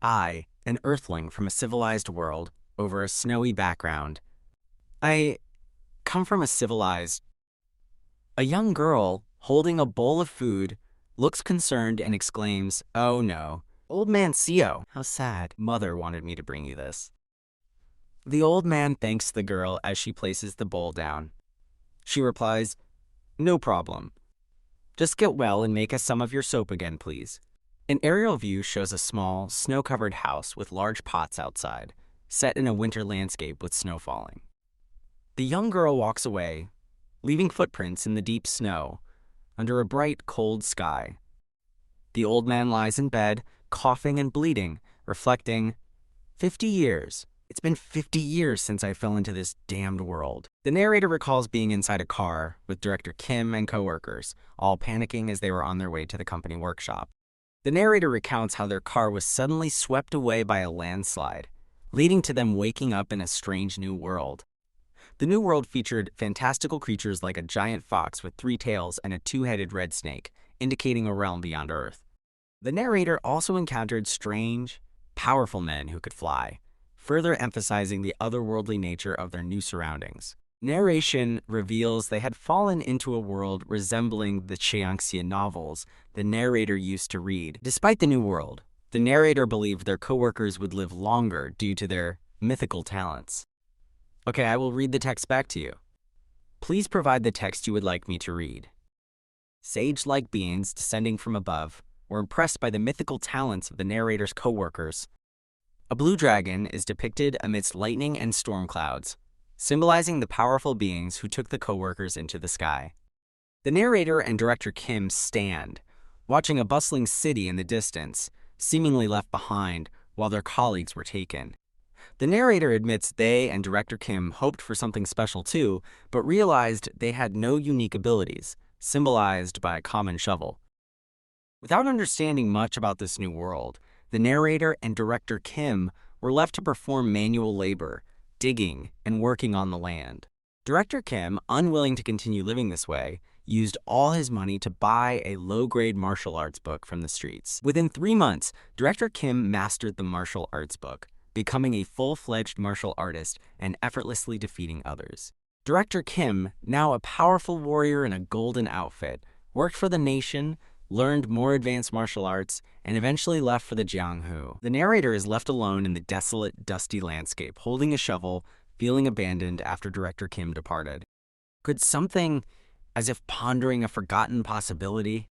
I, an earthling from a civilized world, over a snowy background. I come from a civilized. A young girl, holding a bowl of food, looks concerned and exclaims, "Oh no. Old man Seo, how sad. Mother wanted me to bring you this." The old man thanks the girl as she places the bowl down. She replies, "No problem. Just get well and make us some of your soap again, please." An aerial view shows a small, snow-covered house with large pots outside, set in a winter landscape with snow falling. The young girl walks away, leaving footprints in the deep snow, under a bright, cold sky. The old man lies in bed, coughing and bleeding, reflecting, 50 years. It's been 50 years since I fell into this damned world. The narrator recalls being inside a car with director Kim and coworkers, all panicking as they were on their way to the company workshop. The narrator recounts how their car was suddenly swept away by a landslide, leading to them waking up in a strange new world. The new world featured fantastical creatures like a giant fox with 3 tails and a 2-headed red snake, indicating a realm beyond Earth. The narrator also encountered strange, powerful men who could fly, further emphasizing the otherworldly nature of their new surroundings. Narration reveals they had fallen into a world resembling the xianxia novels the narrator used to read. Despite the new world, the narrator believed their coworkers would live longer due to their mythical talents. Okay, I will read the text back to you. Please provide the text you would like me to read. Sage-like beings descending from above were impressed by the mythical talents of the narrator's coworkers. A blue dragon is depicted amidst lightning and storm clouds, symbolizing the powerful beings who took the coworkers into the sky. The narrator and director Kim stand, watching a bustling city in the distance, seemingly left behind while their colleagues were taken. The narrator admits they and director Kim hoped for something special too, but realized they had no unique abilities, symbolized by a common shovel. Without understanding much about this new world, the narrator and director Kim were left to perform manual labor, digging, and working on the land. Director Kim, unwilling to continue living this way, used all his money to buy a low-grade martial arts book from the streets. Within 3 months, director Kim mastered the martial arts book, becoming a full-fledged martial artist and effortlessly defeating others. Director Kim, now a powerful warrior in a golden outfit, worked for the nation, learned more advanced martial arts, and eventually left for the Jianghu. The narrator is left alone in the desolate, dusty landscape, holding a shovel, feeling abandoned after director Kim departed. Could something, as if pondering a forgotten possibility?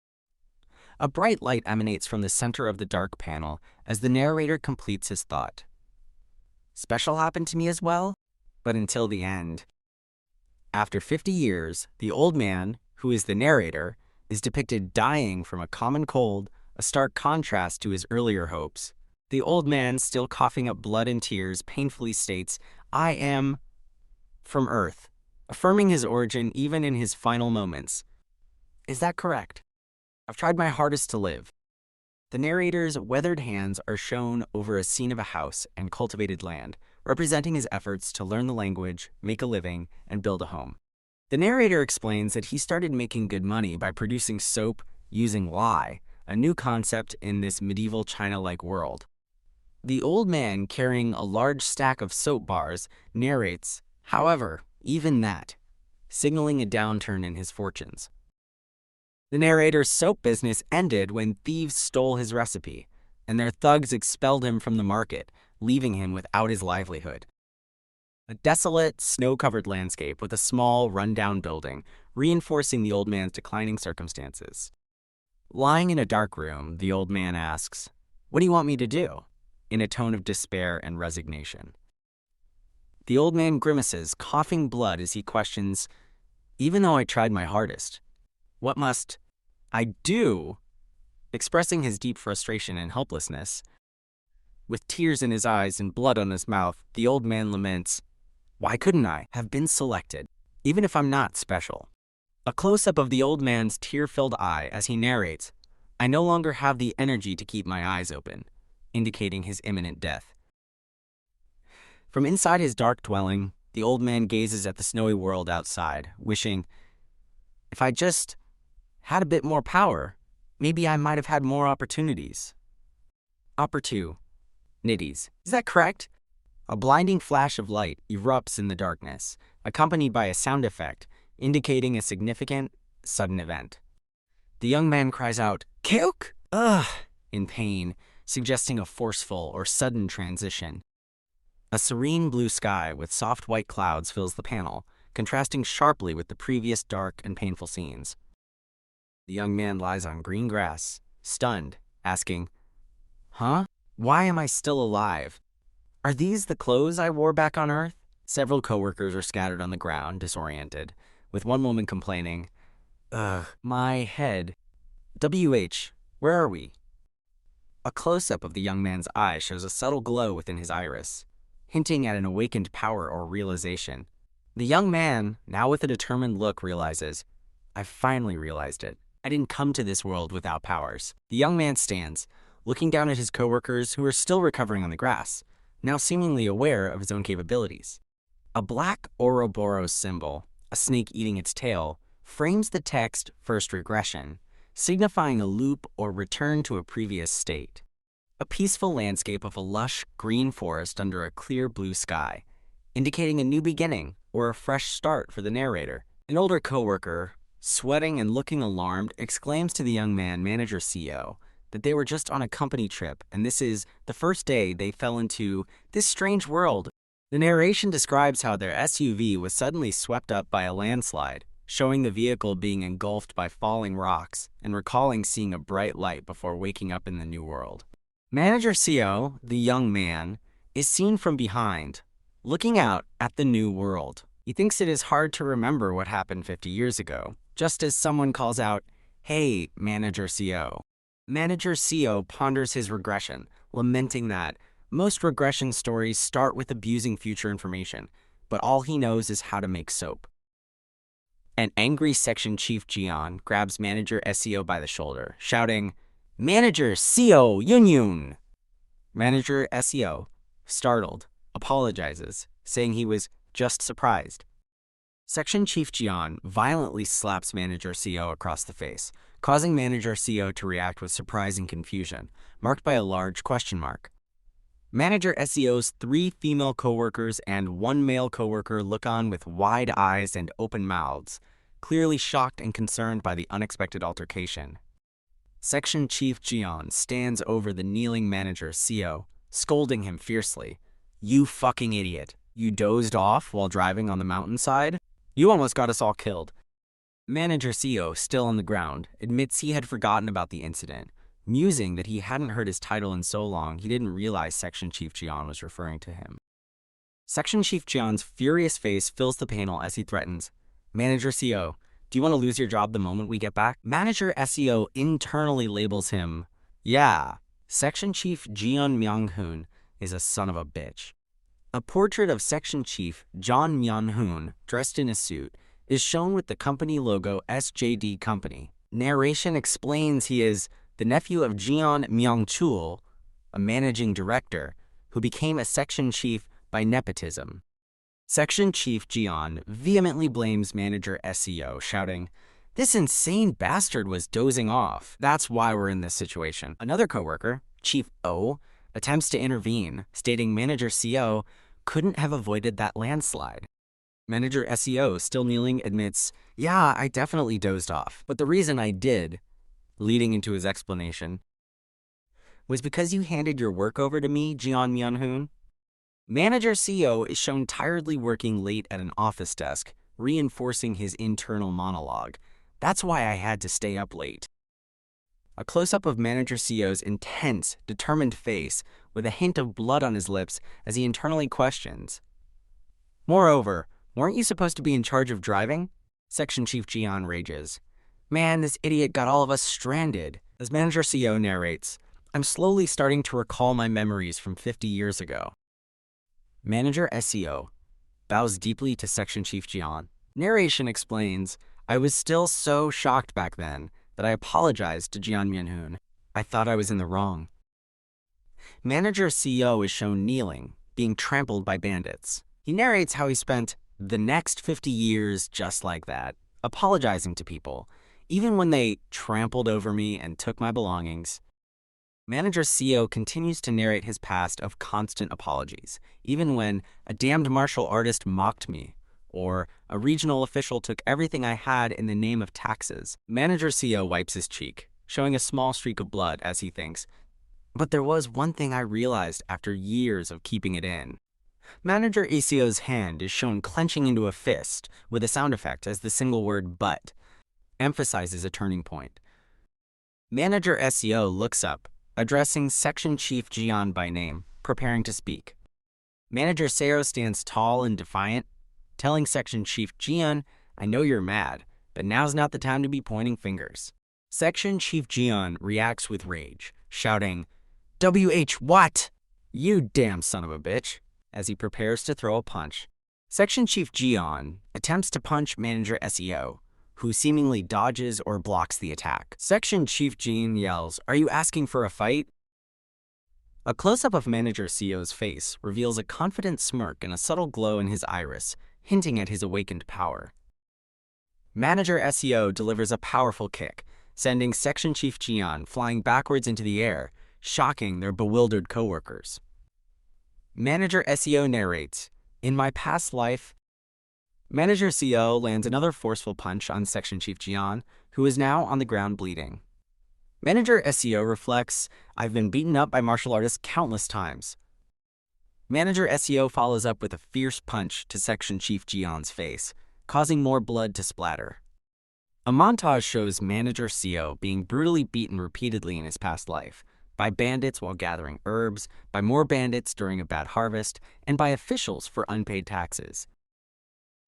A bright light emanates from the center of the dark panel as the narrator completes his thought. Special happened to me as well, but until the end. After 50 years, the old man, who is the narrator, is depicted dying from a common cold, a stark contrast to his earlier hopes. The old man, still coughing up blood and tears, painfully states, "I am from Earth," affirming his origin even in his final moments. Is that correct? I've tried my hardest to live. The narrator's weathered hands are shown over a scene of a house and cultivated land, representing his efforts to learn the language, make a living, and build a home. The narrator explains that he started making good money by producing soap using lye, a new concept in this medieval China-like world. The old man, carrying a large stack of soap bars, narrates, however, even that, signaling a downturn in his fortunes. The narrator's soap business ended when thieves stole his recipe, and their thugs expelled him from the market, leaving him without his livelihood. A desolate, snow-covered landscape with a small, run-down building, reinforcing the old man's declining circumstances. Lying in a dark room, the old man asks, "What do you want me to do?" in a tone of despair and resignation. The old man grimaces, coughing blood as he questions, "Even though I tried my hardest, what must I do?" Expressing his deep frustration and helplessness. With tears in his eyes and blood on his mouth, the old man laments, "Why couldn't I have been selected, even if I'm not special?" A close-up of the old man's tear-filled eye as he narrates, "I no longer have the energy to keep my eyes open," indicating his imminent death. From inside his dark dwelling, the old man gazes at the snowy world outside, wishing, "If I just had a bit more power, maybe I might have had more opportunities." Opper 2. Nitties. Is that correct? A blinding flash of light erupts in the darkness, accompanied by a sound effect indicating a significant, sudden event. The young man cries out, Keok! Ugh! In pain, suggesting a forceful or sudden transition. A serene blue sky with soft white clouds fills the panel, contrasting sharply with the previous dark and painful scenes. The young man lies on green grass, stunned, asking, Huh? Why am I still alive? Are these the clothes I wore back on Earth? Several coworkers are scattered on the ground, disoriented, with one woman complaining, Ugh, my head. WH, where are we? A close-up of the young man's eye shows a subtle glow within his iris, hinting at an awakened power or realization. The young man, now with a determined look, realizes, I finally realized it. I didn't come to this world without powers. The young man stands, looking down at his coworkers who are still recovering on the grass, now seemingly aware of his own capabilities. A black Ouroboros symbol, a snake eating its tail, frames the text first regression, signifying a loop or return to a previous state. A peaceful landscape of a lush green forest under a clear blue sky, indicating a new beginning or a fresh start for the narrator. An older coworker, sweating and looking alarmed, exclaims to the young man, Manager Seo, that they were just on a company trip and this is the first day they fell into this strange world. The narration describes how their SUV was suddenly swept up by a landslide, showing the vehicle being engulfed by falling rocks and recalling seeing a bright light before waking up in the new world. Manager Seo, the young man, is seen from behind, looking out at the new world. He thinks it is hard to remember what happened 50 years ago, just as someone calls out, Hey, Manager Seo. Manager Seo ponders his regression, lamenting that most regression stories start with abusing future information, but all he knows is how to make soap. An angry section Chief Jeon grabs Manager Seo by the shoulder, shouting, Manager Seo Eunhyun! Manager Seo, startled, apologizes, saying he was just surprised. Section Chief Jeon violently slaps Manager Seo across the face, causing Manager Seo to react with surprise and confusion, marked by a large question mark. Manager Seo's 3 female coworkers and 1 male coworker look on with wide eyes and open mouths, clearly shocked and concerned by the unexpected altercation. Section Chief Jeon stands over the kneeling Manager Seo, scolding him fiercely. You fucking idiot. You dozed off while driving on the mountainside? You almost got us all killed. Manager Seo, still on the ground, admits he had forgotten about the incident, musing that he hadn't heard his title in so long he didn't realize Section Chief Jeon was referring to him. Section Chief Jeon's furious face fills the panel as he threatens, Manager Seo, do you want to lose your job the moment we get back? Manager Seo internally labels him, yeah, Section Chief Jeon Myung-hoon is a son of a bitch. A portrait of Section Chief Jeon Myung-hoon, dressed in a suit, is shown with the company logo SJD Company. Narration explains he is the nephew of Jeon Myung-chul, a managing director, who became a section chief by nepotism. Section Chief Jeon vehemently blames Manager Seo, shouting, This insane bastard was dozing off. That's why we're in this situation. Another coworker, Chief O, attempts to intervene, stating Manager Seo couldn't have avoided that landslide. Manager Seo, still kneeling, admits, Yeah, I definitely dozed off, but the reason I did, leading into his explanation, was because you handed your work over to me, Jeon Myung-hoon. Manager Seo is shown tiredly working late at an office desk, reinforcing his internal monologue. That's why I had to stay up late. A close-up of Manager Seo's intense, determined face with a hint of blood on his lips as he internally questions. Moreover, weren't you supposed to be in charge of driving? Section Chief Jeon rages. Man, this idiot got all of us stranded. As Manager Seo narrates, I'm slowly starting to recall my memories from 50 years ago. Manager Seo bows deeply to Section Chief Jeon. Narration explains, I was still so shocked back then that I apologized to Jeon Myung-hoon. I thought I was in the wrong. Manager Seo is shown kneeling, being trampled by bandits. He narrates how he spent the next 50 years just like that, apologizing to people, even when they trampled over me and took my belongings. Manager Seo continues to narrate his past of constant apologies, even when a damned martial artist mocked me, or a regional official took everything I had in the name of taxes. Manager Seo wipes his cheek, showing a small streak of blood as he thinks, but there was one thing I realized after years of keeping it in. Manager Seo's hand is shown clenching into a fist with a sound effect as the single word "but" emphasizes a turning point. Manager Seo looks up, addressing Section Chief Jeon by name, preparing to speak. Manager Seo stands tall and defiant, telling Section Chief Jeon, "I know you're mad, but now's not the time to be pointing fingers." Section Chief Jeon reacts with rage, shouting, "WH what? You damn son of a bitch," as he prepares to throw a punch. Section Chief Jeon attempts to punch Manager Seo, who seemingly dodges or blocks the attack. Section Chief Jeon yells, "Are you asking for a fight?" A close-up of Manager Seo's face reveals a confident smirk and a subtle glow in his iris, hinting at his awakened power. Manager Seo delivers a powerful kick, sending Section Chief Jeon flying backwards into the air, shocking their bewildered coworkers. Manager Seo narrates, "In my past life..." Manager Seo lands another forceful punch on Section Chief Jeon, who is now on the ground bleeding. Manager Seo reflects, "I've been beaten up by martial artists countless times." Manager Seo follows up with a fierce punch to Section Chief Jeon's face, causing more blood to splatter. A montage shows Manager Seo being brutally beaten repeatedly in his past life, by bandits while gathering herbs, by more bandits during a bad harvest, and by officials for unpaid taxes.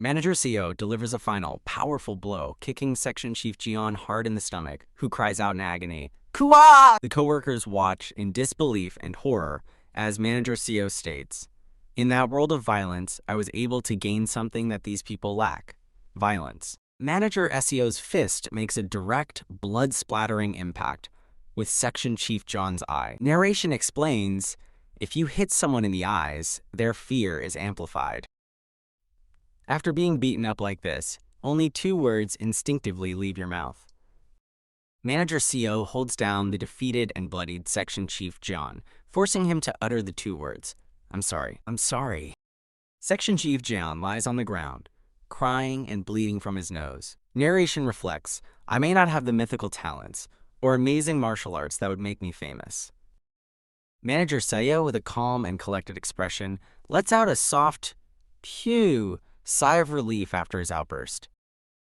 Manager Seo delivers a final, powerful blow, kicking Section Chief Jeon hard in the stomach, who cries out in agony, "Kua!" The coworkers watch in disbelief and horror as Manager Seo states, "In that world of violence, I was able to gain something that these people lack: violence." Manager Seo's fist makes a direct, blood-splattering impact with Section Chief Jeon's eye. Narration explains, if you hit someone in the eyes, their fear is amplified. After being beaten up like this, only two words instinctively leave your mouth. Manager Seo holds down the defeated and bloodied Section Chief Jeon, forcing him to utter the two words, "I'm sorry, I'm sorry." Section Chief Jeon lies on the ground, crying and bleeding from his nose. Narration reflects, "I may not have the mythical talents or amazing martial arts that would make me famous." Manager Seo, with a calm and collected expression, lets out a soft, phew sigh of relief after his outburst.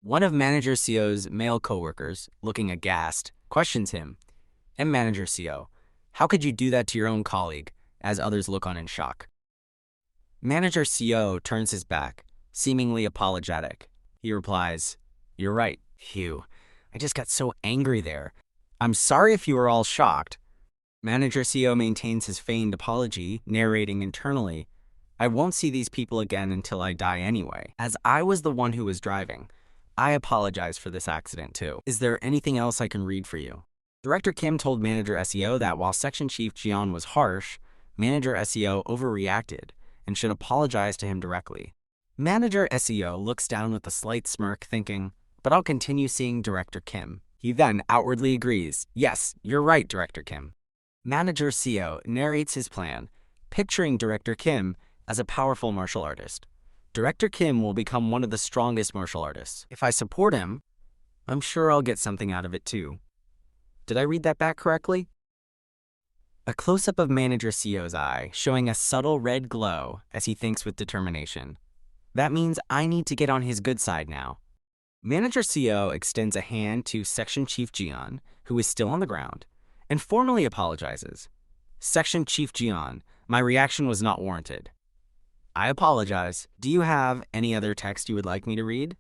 One of Manager Seo's male coworkers, looking aghast, questions him, "And Manager Seo, how could you do that to your own colleague?" as others look on in shock. Manager Seo turns his back, seemingly apologetic. He replies, "You're right, phew. I just got so angry there. I'm sorry if you were all shocked." Manager Seo maintains his feigned apology, narrating internally, "I won't see these people again until I die anyway. As I was the one who was driving, I apologize for this accident too. Is there anything else I can read for you?" Director Kim told Manager Seo that while Section Chief Jeon was harsh, Manager Seo overreacted and should apologize to him directly. Manager Seo looks down with a slight smirk, thinking, "But I'll continue seeing Director Kim." He then outwardly agrees, "Yes, you're right, Director Kim." Manager Seo narrates his plan, picturing Director Kim as a powerful martial artist. Director Kim will become one of the strongest martial artists. If I support him, I'm sure I'll get something out of it too. Did I read that back correctly? A close-up of Manager Seo's eye, showing a subtle red glow as he thinks with determination. That means I need to get on his good side now. Manager Seo extends a hand to Section Chief Jeon, who is still on the ground, and formally apologizes. "Section Chief Jeon, my reaction was not warranted. I apologize. Do you have any other text you would like me to read?"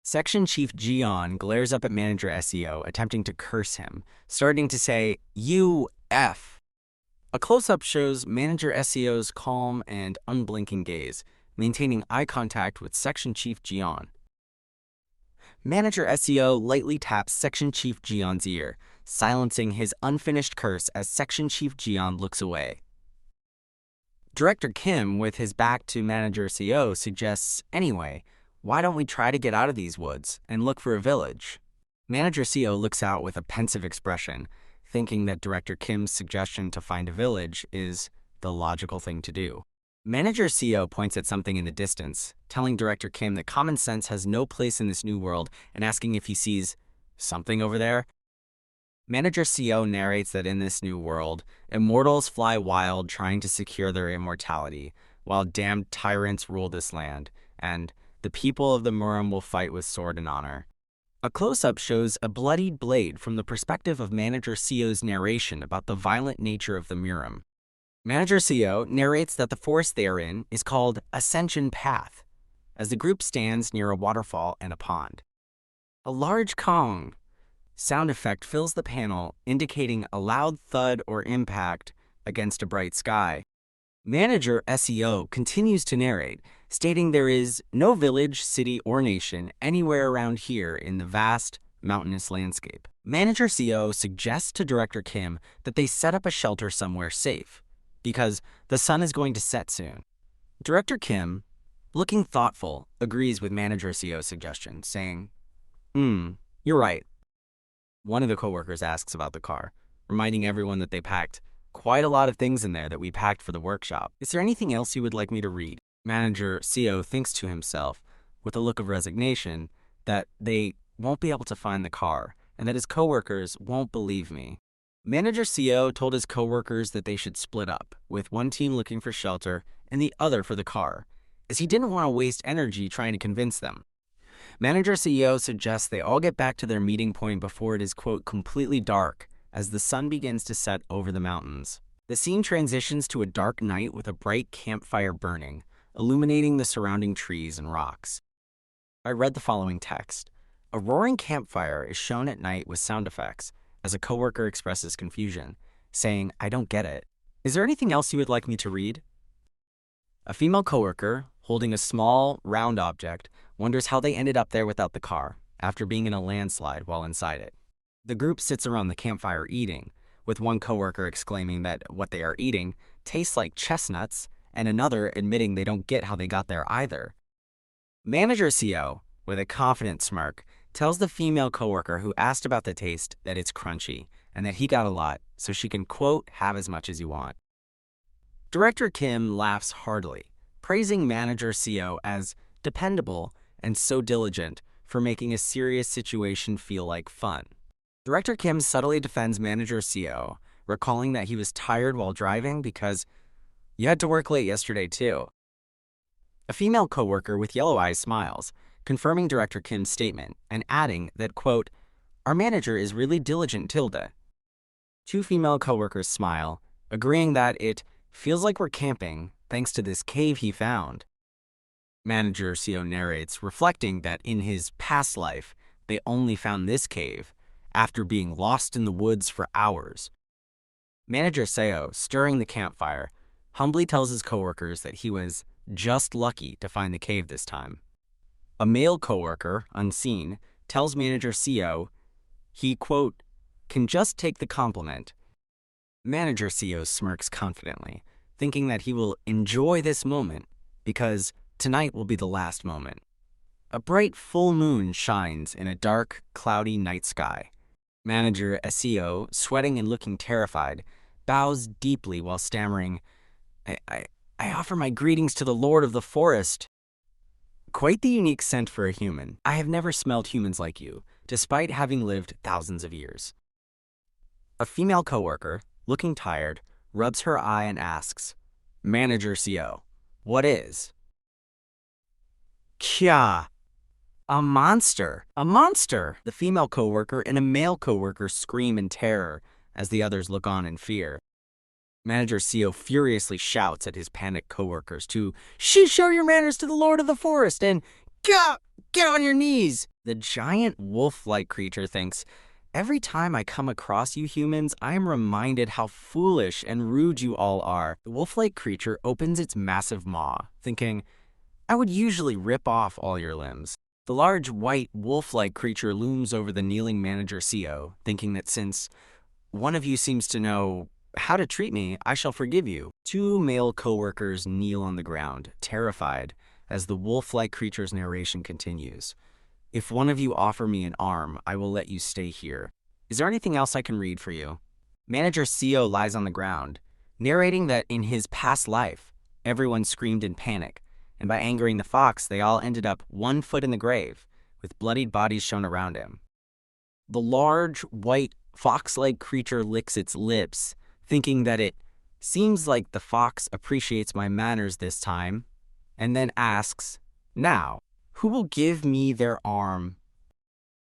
Section Chief Jeon glares up at Manager Seo, attempting to curse him, starting to say, "You F." A close-up shows Manager Seo's calm and unblinking gaze, maintaining eye contact with Section Chief Jeon. Manager Seo lightly taps Section Chief Jeon's ear, silencing his unfinished curse as Section Chief Jeon looks away. Director Kim, with his back to Manager Seo, suggests, "Anyway, why don't we try to get out of these woods and look for a village?" Manager Seo looks out with a pensive expression, thinking that Director Kim's suggestion to find a village is the logical thing to do. Manager Seo points at something in the distance, telling Director Kim that common sense has no place in this new world and asking if he sees something over there. Manager Seo narrates that in this new world, immortals fly wild trying to secure their immortality, while damned tyrants rule this land, and the people of the murim will fight with sword and honor. A close-up shows a bloodied blade from the perspective of Manager Seo's narration about the violent nature of the murim. Manager Seo narrates that the forest they are in is called Ascension Path, as the group stands near a waterfall and a pond. A large Kong sound effect fills the panel, indicating a loud thud or impact against a bright sky. Manager Seo continues to narrate, stating there is no village, city, or nation anywhere around here in the vast, mountainous landscape. Manager Seo suggests to Director Kim that they set up a shelter somewhere safe, because the sun is going to set soon. Director Kim, looking thoughtful, agrees with Manager Seo's suggestion, saying, you're right. One of the coworkers asks about the car, reminding everyone that they packed quite a lot of things in there that we packed for the workshop. Is there anything else you would like me to read? Manager Seo thinks to himself, with a look of resignation, that they won't be able to find the car, and that his coworkers won't believe me. Manager Seo told his coworkers that they should split up, with one team looking for shelter and the other for the car, as he didn't want to waste energy trying to convince them. Manager Seo suggests they all get back to their meeting point before it is, quote, completely dark, as the sun begins to set over the mountains. The scene transitions to a dark night with a bright campfire burning, illuminating the surrounding trees and rocks. I read the following text. A roaring campfire is shown at night with sound effects, as a coworker expresses confusion, saying, I don't get it. Is there anything else you would like me to read? A female coworker, holding a small, round object, wonders how they ended up there without the car, after being in a landslide while inside it. The group sits around the campfire eating, with one coworker exclaiming that what they are eating tastes like chestnuts, and another admitting they don't get how they got there either. Manager Seo, with a confident smirk, tells the female coworker who asked about the taste that it's crunchy, and that he got a lot, so she can, quote, have as much as you want. Director Kim laughs heartily, praising Manager Seo as dependable and so diligent for making a serious situation feel like fun. Director Kim subtly defends Manager Seo, recalling that he was tired while driving because you had to work late yesterday too. A female coworker with yellow eyes smiles, confirming Director Kim's statement and adding that, quote, our manager is really diligent tilde. Two female coworkers smile, agreeing that it feels like we're camping thanks to this cave he found. Manager Seo narrates, reflecting that in his past life, they only found this cave after being lost in the woods for hours. Manager Seo, stirring the campfire, humbly tells his coworkers that he was just lucky to find the cave this time. A male coworker, unseen, tells Manager Seo he, quote, can just take the compliment. Manager Seo smirks confidently, thinking that he will enjoy this moment because tonight will be the last moment. A bright full moon shines in a dark, cloudy night sky. Manager Seo, sweating and looking terrified, bows deeply while stammering, I offer my greetings to the Lord of the Forest. Quite the unique scent for a human. I have never smelled humans like you, despite having lived thousands of years. A female coworker, looking tired, rubs her eye and asks, Manager Seo, what is? Kya. A monster! A monster! The female coworker and a male coworker scream in terror as the others look on in fear. Manager Seo furiously shouts at his panicked coworkers to show your manners to the Lord of the Forest and get on your knees. The giant wolf-like creature thinks, every time I come across you humans, I am reminded how foolish and rude you all are. The wolf-like creature opens its massive maw, thinking, I would usually rip off all your limbs. The large, white, wolf-like creature looms over the kneeling Manager Seo, thinking that since one of you seems to know how to treat me, I shall forgive you. Two male coworkers kneel on the ground, terrified, as the wolf-like creature's narration continues. If one of you offer me an arm, I will let you stay here. Is there anything else I can read for you? Manager Seo lies on the ground, narrating that in his past life, everyone screamed in panic, and by angering the fox, they all ended up 1 foot in the grave, with bloodied bodies shown around him. The large, white, fox-like creature licks its lips, thinking that it seems like the fox appreciates my manners this time, and then asks, "Now, who will give me their arm?"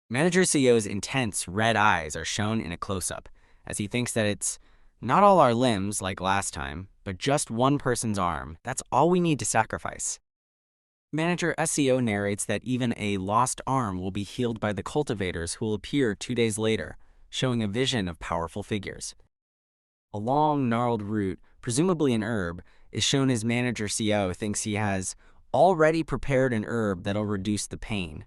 Manager Seo's intense red eyes are shown in a close-up, as he thinks that it's not all our limbs like last time, but just one person's arm. That's all we need to sacrifice. Manager Seo narrates that even a lost arm will be healed by the cultivators who will appear 2 days later, showing a vision of powerful figures. A long, gnarled root, presumably an herb, is shown as Manager Seo thinks he has already prepared an herb that'll reduce the pain.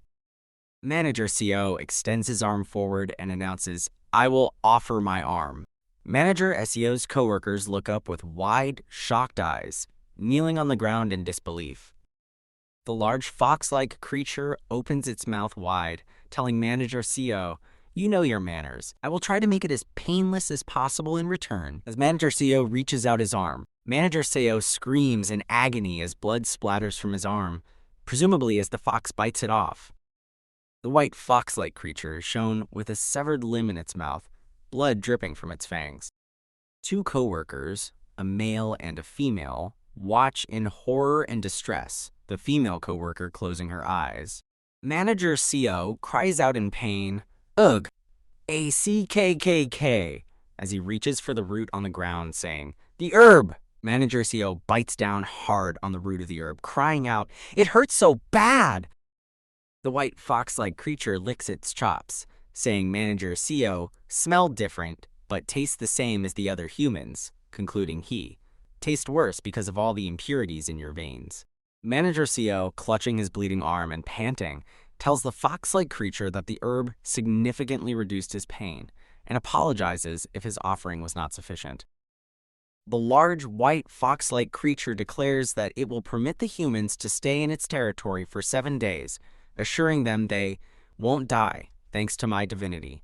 Manager Seo extends his arm forward and announces, "I will offer my arm." Manager Seo's coworkers look up with wide, shocked eyes, kneeling on the ground in disbelief. The large fox-like creature opens its mouth wide, telling Manager Seo, "You know your manners. I will try to make it as painless as possible in return." As Manager Seo reaches out his arm, Manager Seo screams in agony as blood splatters from his arm, presumably as the fox bites it off. The white fox-like creature is shown with a severed limb in its mouth, blood dripping from its fangs. 2 coworkers, a male and a female, watch in horror and distress, the female coworker closing her eyes. Manager Seo cries out in pain, "Ugh, asekai'd," as he reaches for the root on the ground, saying, "The herb!" Manager Seo bites down hard on the root of the herb, crying out, "It hurts so bad!" The white fox-like creature licks its chops, saying Manager Seo smelled different, but tastes the same as the other humans, concluding he tastes worse because of all the impurities in your veins. Manager Seo, clutching his bleeding arm and panting, tells the fox-like creature that the herb significantly reduced his pain, and apologizes if his offering was not sufficient. The large, white, fox-like creature declares that it will permit the humans to stay in its territory for 7 days, assuring them they won't die thanks to my divinity.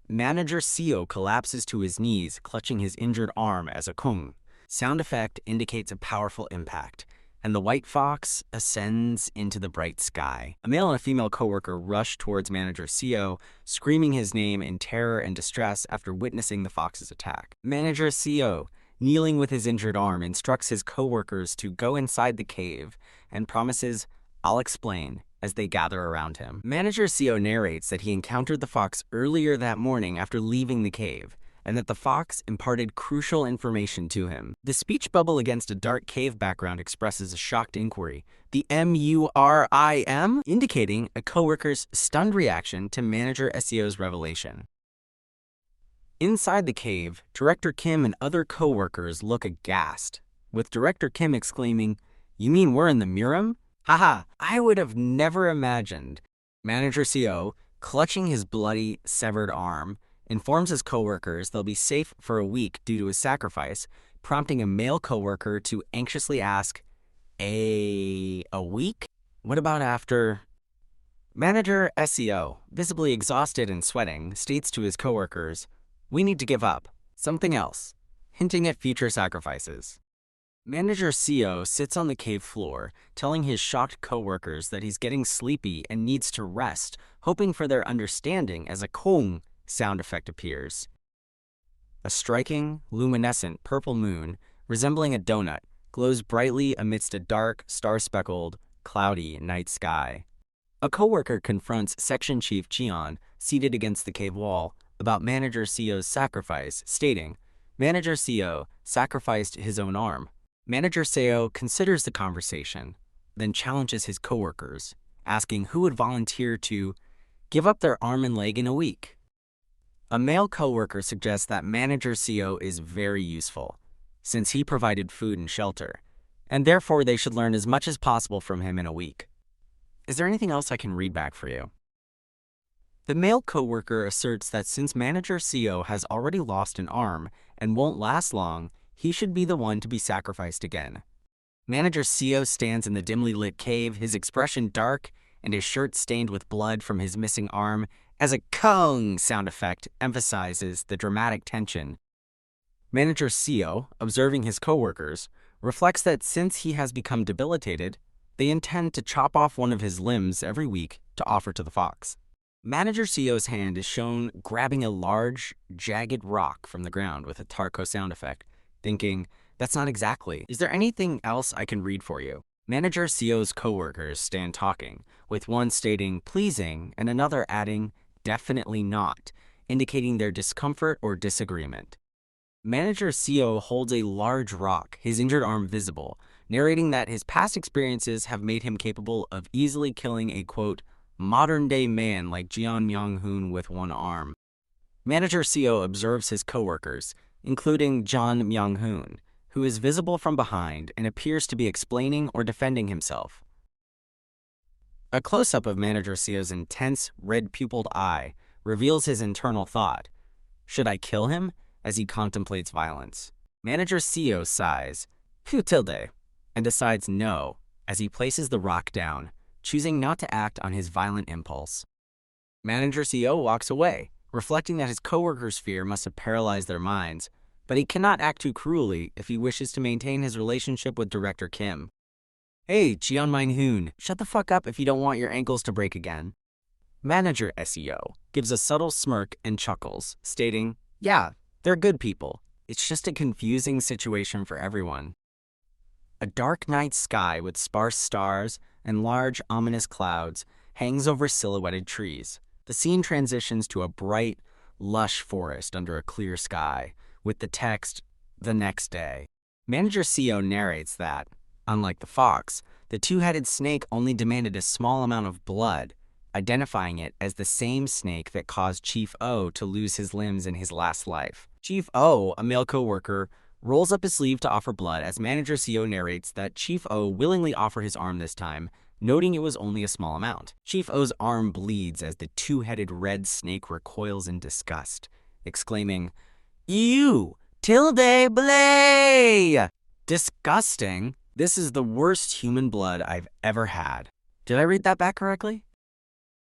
Manager Seo collapses to his knees, clutching his injured arm as a kung. Sound effect indicates a powerful impact, and the white fox ascends into the bright sky. A male and a female coworker rush towards Manager Seo, screaming his name in terror and distress after witnessing the fox's attack. Manager Seo, kneeling with his injured arm, instructs his coworkers to go inside the cave and promises, "I'll explain," as they gather around him. Manager Seo narrates that he encountered the fox earlier that morning after leaving the cave, and that the fox imparted crucial information to him. The speech bubble against a dark cave background expresses a shocked inquiry, the murim indicating a coworker's stunned reaction to Manager Seo's revelation. Inside the cave, Director Kim and other coworkers look aghast, with Director Kim exclaiming, "You mean we're in the murim? Haha, I would have never imagined." Manager Seo, clutching his bloody, severed arm, informs his coworkers they'll be safe for a week due to his sacrifice, prompting a male coworker to anxiously ask, A week? What about after? Manager Seo, visibly exhausted and sweating, states to his coworkers, "We need to give up. Something else," hinting at future sacrifices. Manager Seo sits on the cave floor, telling his shocked coworkers that he's getting sleepy and needs to rest, hoping for their understanding as a kong sound effect appears. A striking, luminescent purple moon, resembling a donut, glows brightly amidst a dark, star-speckled, cloudy night sky. A coworker confronts Section Chief Jeon, seated against the cave wall, about Manager Seo's sacrifice, stating, "Manager Seo sacrificed his own arm." Manager Seo considers the conversation, then challenges his coworkers, asking who would volunteer to give up their arm and leg in a week. A male coworker suggests that Manager Seo is very useful, since he provided food and shelter, and therefore they should learn as much as possible from him in a week. Is there anything else I can read back for you? The male coworker asserts that since Manager Seo has already lost an arm and won't last long, he should be the one to be sacrificed again. Manager Seo stands in the dimly lit cave, his expression dark and his shirt stained with blood from his missing arm, as a kong sound effect emphasizes the dramatic tension. Manager Seo, observing his coworkers, reflects that since he has become debilitated, they intend to chop off one of his limbs every week to offer to the fox. Manager Seo's hand is shown grabbing a large, jagged rock from the ground with a Tarko sound effect, thinking, that's not exactly. Is there anything else I can read for you? Manager Seo's coworkers stand talking, with one stating pleasing and another adding definitely not, indicating their discomfort or disagreement. Manager Seo holds a large rock, his injured arm visible, narrating that his past experiences have made him capable of easily killing a, quote, modern-day man like Jeon Myung-hoon with one arm. Manager Seo observes his coworkers, including Jeon Myung-hoon, who is visible from behind and appears to be explaining or defending himself. A close-up of Manager Seo's intense, red-pupiled eye reveals his internal thought. Should I kill him? As he contemplates violence. Manager Seo sighs, phew tilde, and decides no, as he places the rock down, choosing not to act on his violent impulse. Manager Seo walks away, reflecting that his coworkers' fear must have paralyzed their minds, but he cannot act too cruelly if he wishes to maintain his relationship with Director Kim. Hey, Jeon Myung-hoon, shut the fuck up if you don't want your ankles to break again. Manager Seo gives a subtle smirk and chuckles, stating, yeah, they're good people. It's just a confusing situation for everyone. A dark night sky with sparse stars and large, ominous clouds hangs over silhouetted trees. The scene transitions to a bright, lush forest under a clear sky, with the text, the next day. Manager Seo narrates that, unlike the fox, the two-headed snake only demanded a small amount of blood, identifying it as the same snake that caused Chief O to lose his limbs in his last life. Chief O, a male co-worker, rolls up his sleeve to offer blood as Manager Seo narrates that Chief O willingly offered his arm this time, noting it was only a small amount. Chief O's arm bleeds as the two-headed red snake recoils in disgust, exclaiming, "Ew! Tilde blay! Disgusting! This is the worst human blood I've ever had." Did I read that back correctly?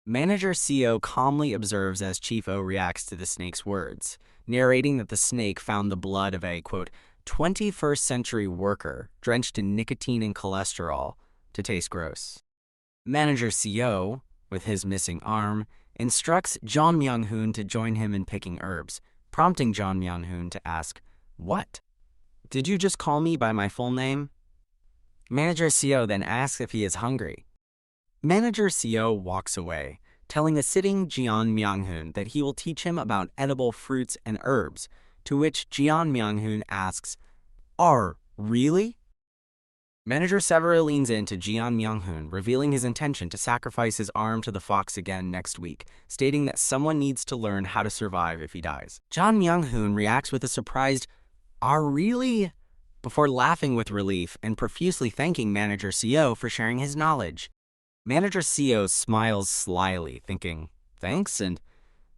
Manager Seo calmly observes as Chief O reacts to the snake's words, narrating that the snake found the blood of a, quote, 21st century worker drenched in nicotine and cholesterol to taste gross. Manager Seo, with his missing arm, instructs Jeon Myung-hoon to join him in picking herbs, prompting Jeon Myung-hoon to ask, what? Did you just call me by my full name? Manager Seo then asks if he is hungry. Manager Seo walks away, telling the sitting Jeon Myung-hoon that he will teach him about edible fruits and herbs, to which Jeon Myung-hoon asks, really? Manager Severa leans in to Jeon Myung-hoon, revealing his intention to sacrifice his arm to the fox again next week, stating that someone needs to learn how to survive if he dies. Jeon Myung-hoon reacts with a surprised, really? Before laughing with relief and profusely thanking Manager Seo for sharing his knowledge. Manager Seo smiles slyly, thinking, thanks, and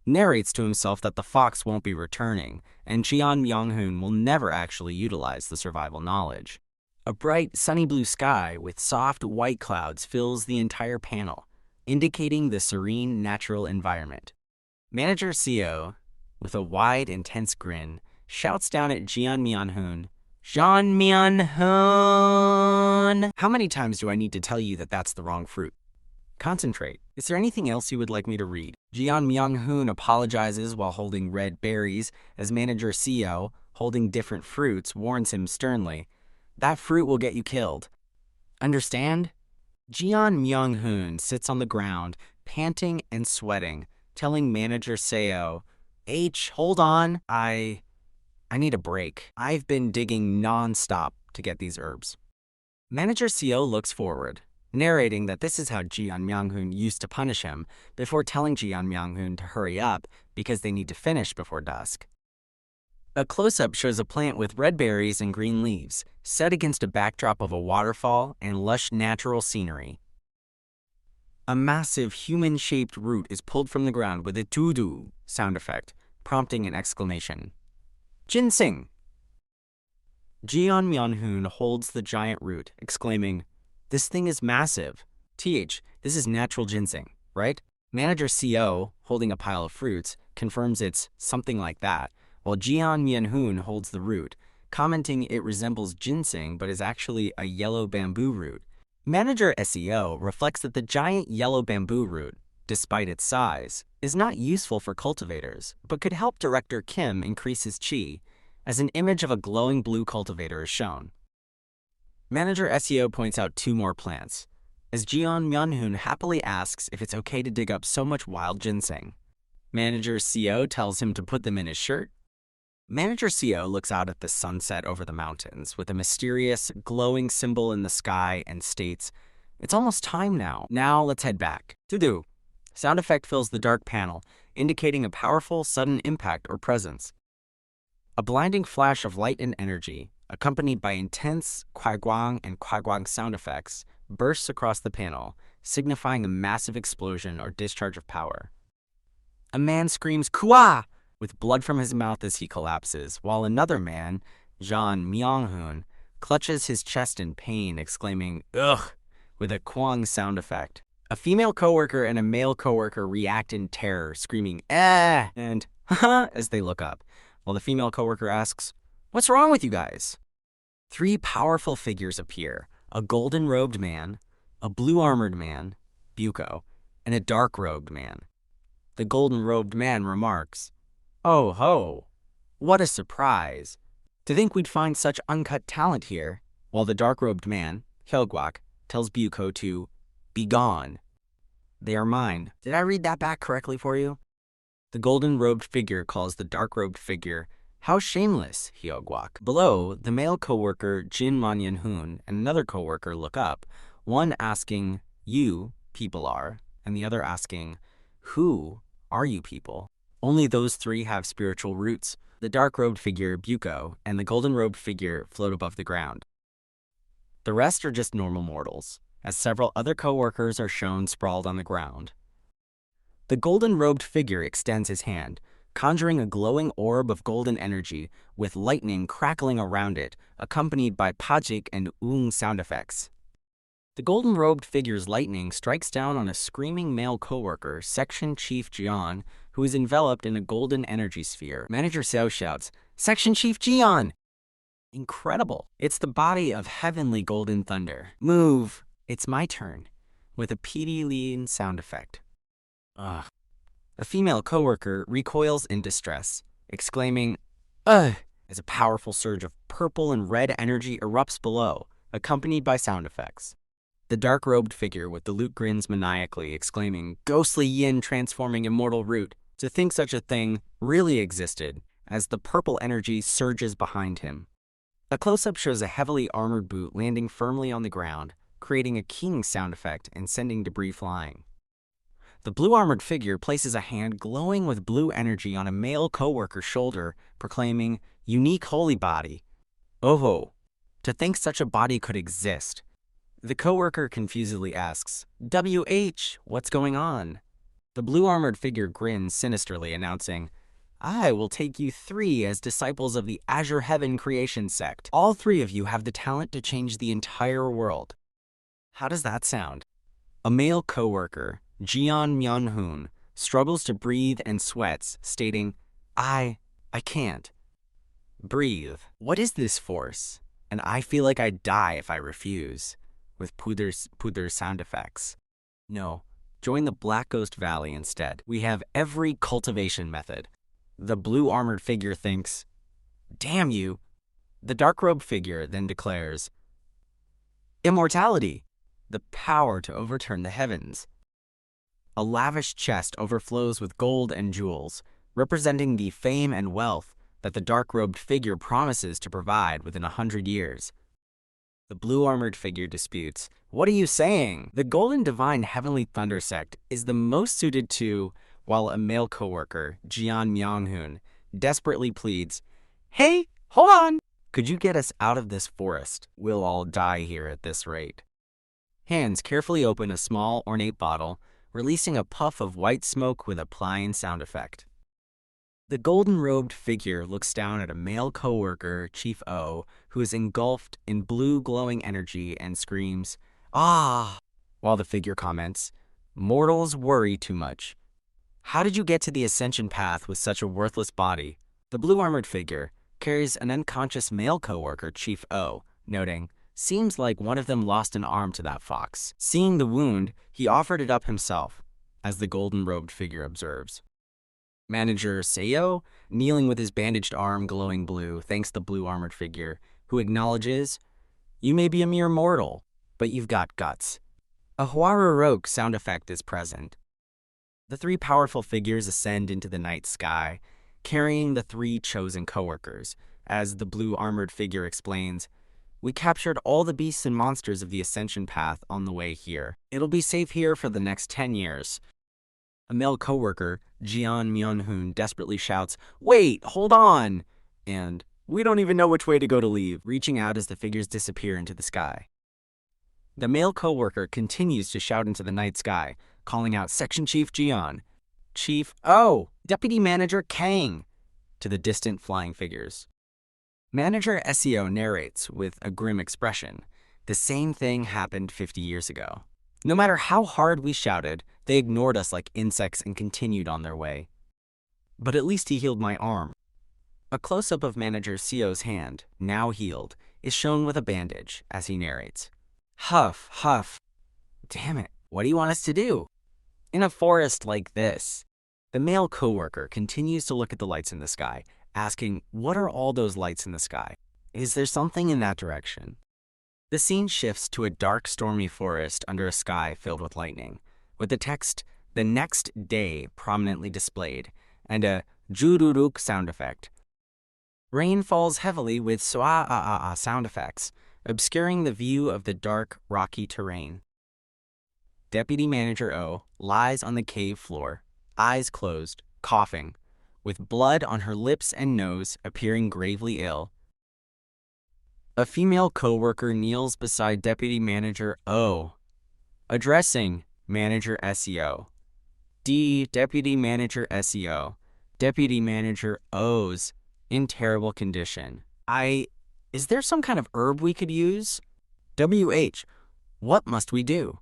narrates to himself that the fox won't be returning, and Jeon Myung-hoon will never actually utilize the survival knowledge. A bright, sunny blue sky with soft white clouds fills the entire panel, indicating the serene, natural environment. Manager Seo, with a wide, intense grin, shouts down at Jeon Myung-hoon, Jeon Myung-hoon! How many times do I need to tell you that that's the wrong fruit? Concentrate. Is there anything else you would like me to read? Jeon Myung-hoon apologizes while holding red berries, as Manager Seo, holding different fruits, warns him sternly, that fruit will get you killed. Understand? Jeon Myung-hoon sits on the ground, panting and sweating, telling Manager Seo, hold on, I need a break. I've been digging non-stop to get these herbs. Manager Seo looks forward, narrating that this is how Jeon Myung-hoon used to punish him before telling Jeon Myung-hoon to hurry up because they need to finish before dusk. A close-up shows a plant with red berries and green leaves, set against a backdrop of a waterfall and lush natural scenery. A massive human-shaped root is pulled from the ground with a doo-doo sound effect, prompting an exclamation. Ginseng! Jeon Myung-hoon holds the giant root, exclaiming, this thing is massive. This is natural ginseng, right? Manager Seo, holding a pile of fruits, confirms it's something like that, while Chief Jeon holds the root, commenting it resembles ginseng but is actually a yellow bamboo root. Manager Seo reflects that the giant yellow bamboo root, despite its size, is not useful for cultivators, but could help Director Kim increase his chi, as an image of a glowing blue cultivator is shown. Manager Seo points out 2 more plants, as Jeon Eunhyun happily asks if it's okay to dig up so much wild ginseng. Manager Seo tells him to put them in his shirt. Manager Seo looks out at the sunset over the mountains with a mysterious, glowing symbol in the sky and states, "It's almost time now. Now let's head back." To-do. Sound effect fills the dark panel, indicating a powerful, sudden impact or presence. A blinding flash of light and energy, accompanied by intense kwaigwang and kwaigwang sound effects, bursts across the panel, signifying a massive explosion or discharge of power. A man screams "Kwa!" with blood from his mouth as he collapses, while another man, Jeon Myung-hoon, clutches his chest in pain, exclaiming "Ugh!" with a kwang sound effect. A female coworker and a male coworker react in terror, screaming "Eh!" and "Haha!" as they look up, while the female coworker asks, "What's wrong with you guys?" 3 powerful figures appear, a golden-robed man, a blue-armored man, Buko, and a dark-robed man. The golden-robed man remarks, "Oh ho, what a surprise. To think we'd find such uncut talent here," while the dark-robed man, Hyogwak, tells Buko to be gone. "They are mine." Did I read that back correctly for you? The golden-robed figure calls the dark-robed figure, "How shameless," Hyogwak. Below, the male coworker Jin Manhwa and another coworker look up, one asking, "You people are," and the other asking, "Who are you people?" Only those 3 have spiritual roots. The dark-robed figure, Buko, and the golden-robed figure float above the ground. The rest are just normal mortals, as several other co-workers are shown sprawled on the ground. The golden-robed figure extends his hand, conjuring a glowing orb of golden energy with lightning crackling around it, accompanied by pajik and sound effects. The golden-robed figure's lightning strikes down on a screaming male coworker, Section Chief Jeon, who is enveloped in a golden energy sphere. Manager Seo shouts, "Section Chief Jeon!" Incredible! It's the body of heavenly golden thunder. Move! It's my turn, with a PD lean sound effect. Ugh. A female coworker recoils in distress, exclaiming, "Ugh!" as a powerful surge of purple and red energy erupts below, accompanied by sound effects. The dark-robed figure with the lute grins maniacally, exclaiming, "Ghostly yin transforming immortal root." To think such a thing really existed, as the purple energy surges behind him. A close-up shows a heavily armored boot landing firmly on the ground, creating a keying sound effect and sending debris flying. The blue-armored figure places a hand glowing with blue energy on a male coworker's shoulder, proclaiming, "Unique holy body." Oh, to think such a body could exist. The coworker confusedly asks, "WH, what's going on?" The blue-armored figure grins sinisterly, announcing, "I will take you 3 as disciples of the Azure Heaven Creation Sect. All 3 of you have the talent to change the entire world." How does that sound? A male coworker, Jeon Myung-hoon, struggles to breathe and sweats, stating, I can't breathe. What is this force? And I feel like I'd die if I refuse," with puder sound effects. No, join the Black Ghost Valley instead. We have every cultivation method. The blue-armored figure thinks, "Damn you." The dark-robed figure then declares, "Immortality, the power to overturn the heavens." A lavish chest overflows with gold and jewels, representing the fame and wealth that the dark-robed figure promises to provide within 100 years. The blue-armored figure disputes, "What are you saying? The Golden Divine Heavenly Thunder Sect is the most suited to," while a male coworker, Jeon Myung-hoon, desperately pleads, "Hey, hold on! Could you get us out of this forest? We'll all die here at this rate." Hands carefully open a small, ornate bottle, releasing a puff of white smoke with a plying sound effect. The golden-robed figure looks down at a male coworker, Chief O, who is engulfed in blue glowing energy and screams, "Ah!" while the figure comments, Mortals worry too much. How did you get to the ascension path with such a worthless body? The blue-armored figure carries an unconscious male coworker, Chief O, noting, seems like one of them lost an arm to that fox. Seeing the wound, he offered it up himself, as the golden-robed figure observes. Manager Seo, kneeling with his bandaged arm glowing blue, thanks the blue-armored figure, who acknowledges, you may be a mere mortal, but you've got guts. A Huarurok sound effect is present. The three powerful figures ascend into the night sky, carrying the three chosen coworkers. As the blue-armored figure explains, we captured all the beasts and monsters of the ascension path on the way here. It'll be safe here for the next 10 years. A male coworker, Jeon Myunhoon, desperately shouts, wait, hold on! And, we don't even know which way to go to leave, reaching out as the figures disappear into the sky. The male coworker continues to shout into the night sky, calling out Section Chief Jeon, Chief O, Deputy Manager Kang, to the distant flying figures. Manager Seo narrates with a grim expression, the same thing happened 50 years ago. No matter how hard we shouted, they ignored us like insects and continued on their way. But at least he healed my arm. A close-up of Manager Seo's hand, now healed, is shown with a bandage as he narrates. Huff, huff. Damn it, what do you want us to do? In a forest like this. The male coworker continues to look at the lights in the sky, asking, what are all those lights in the sky? Is there something in that direction? The scene shifts to a dark, stormy forest under a sky filled with lightning, with the text, the next day, prominently displayed, and a jururuk sound effect. Rain falls heavily with swa-a-a-a sound effects, obscuring the view of the dark, rocky terrain. Deputy Manager O lies on the cave floor, eyes closed, coughing, with blood on her lips and nose, appearing gravely ill. A female coworker kneels beside Deputy Manager O, addressing Manager Seo. Deputy Manager Seo. Deputy Manager O's in terrible condition. Is there some kind of herb we could use? WH, what must we do?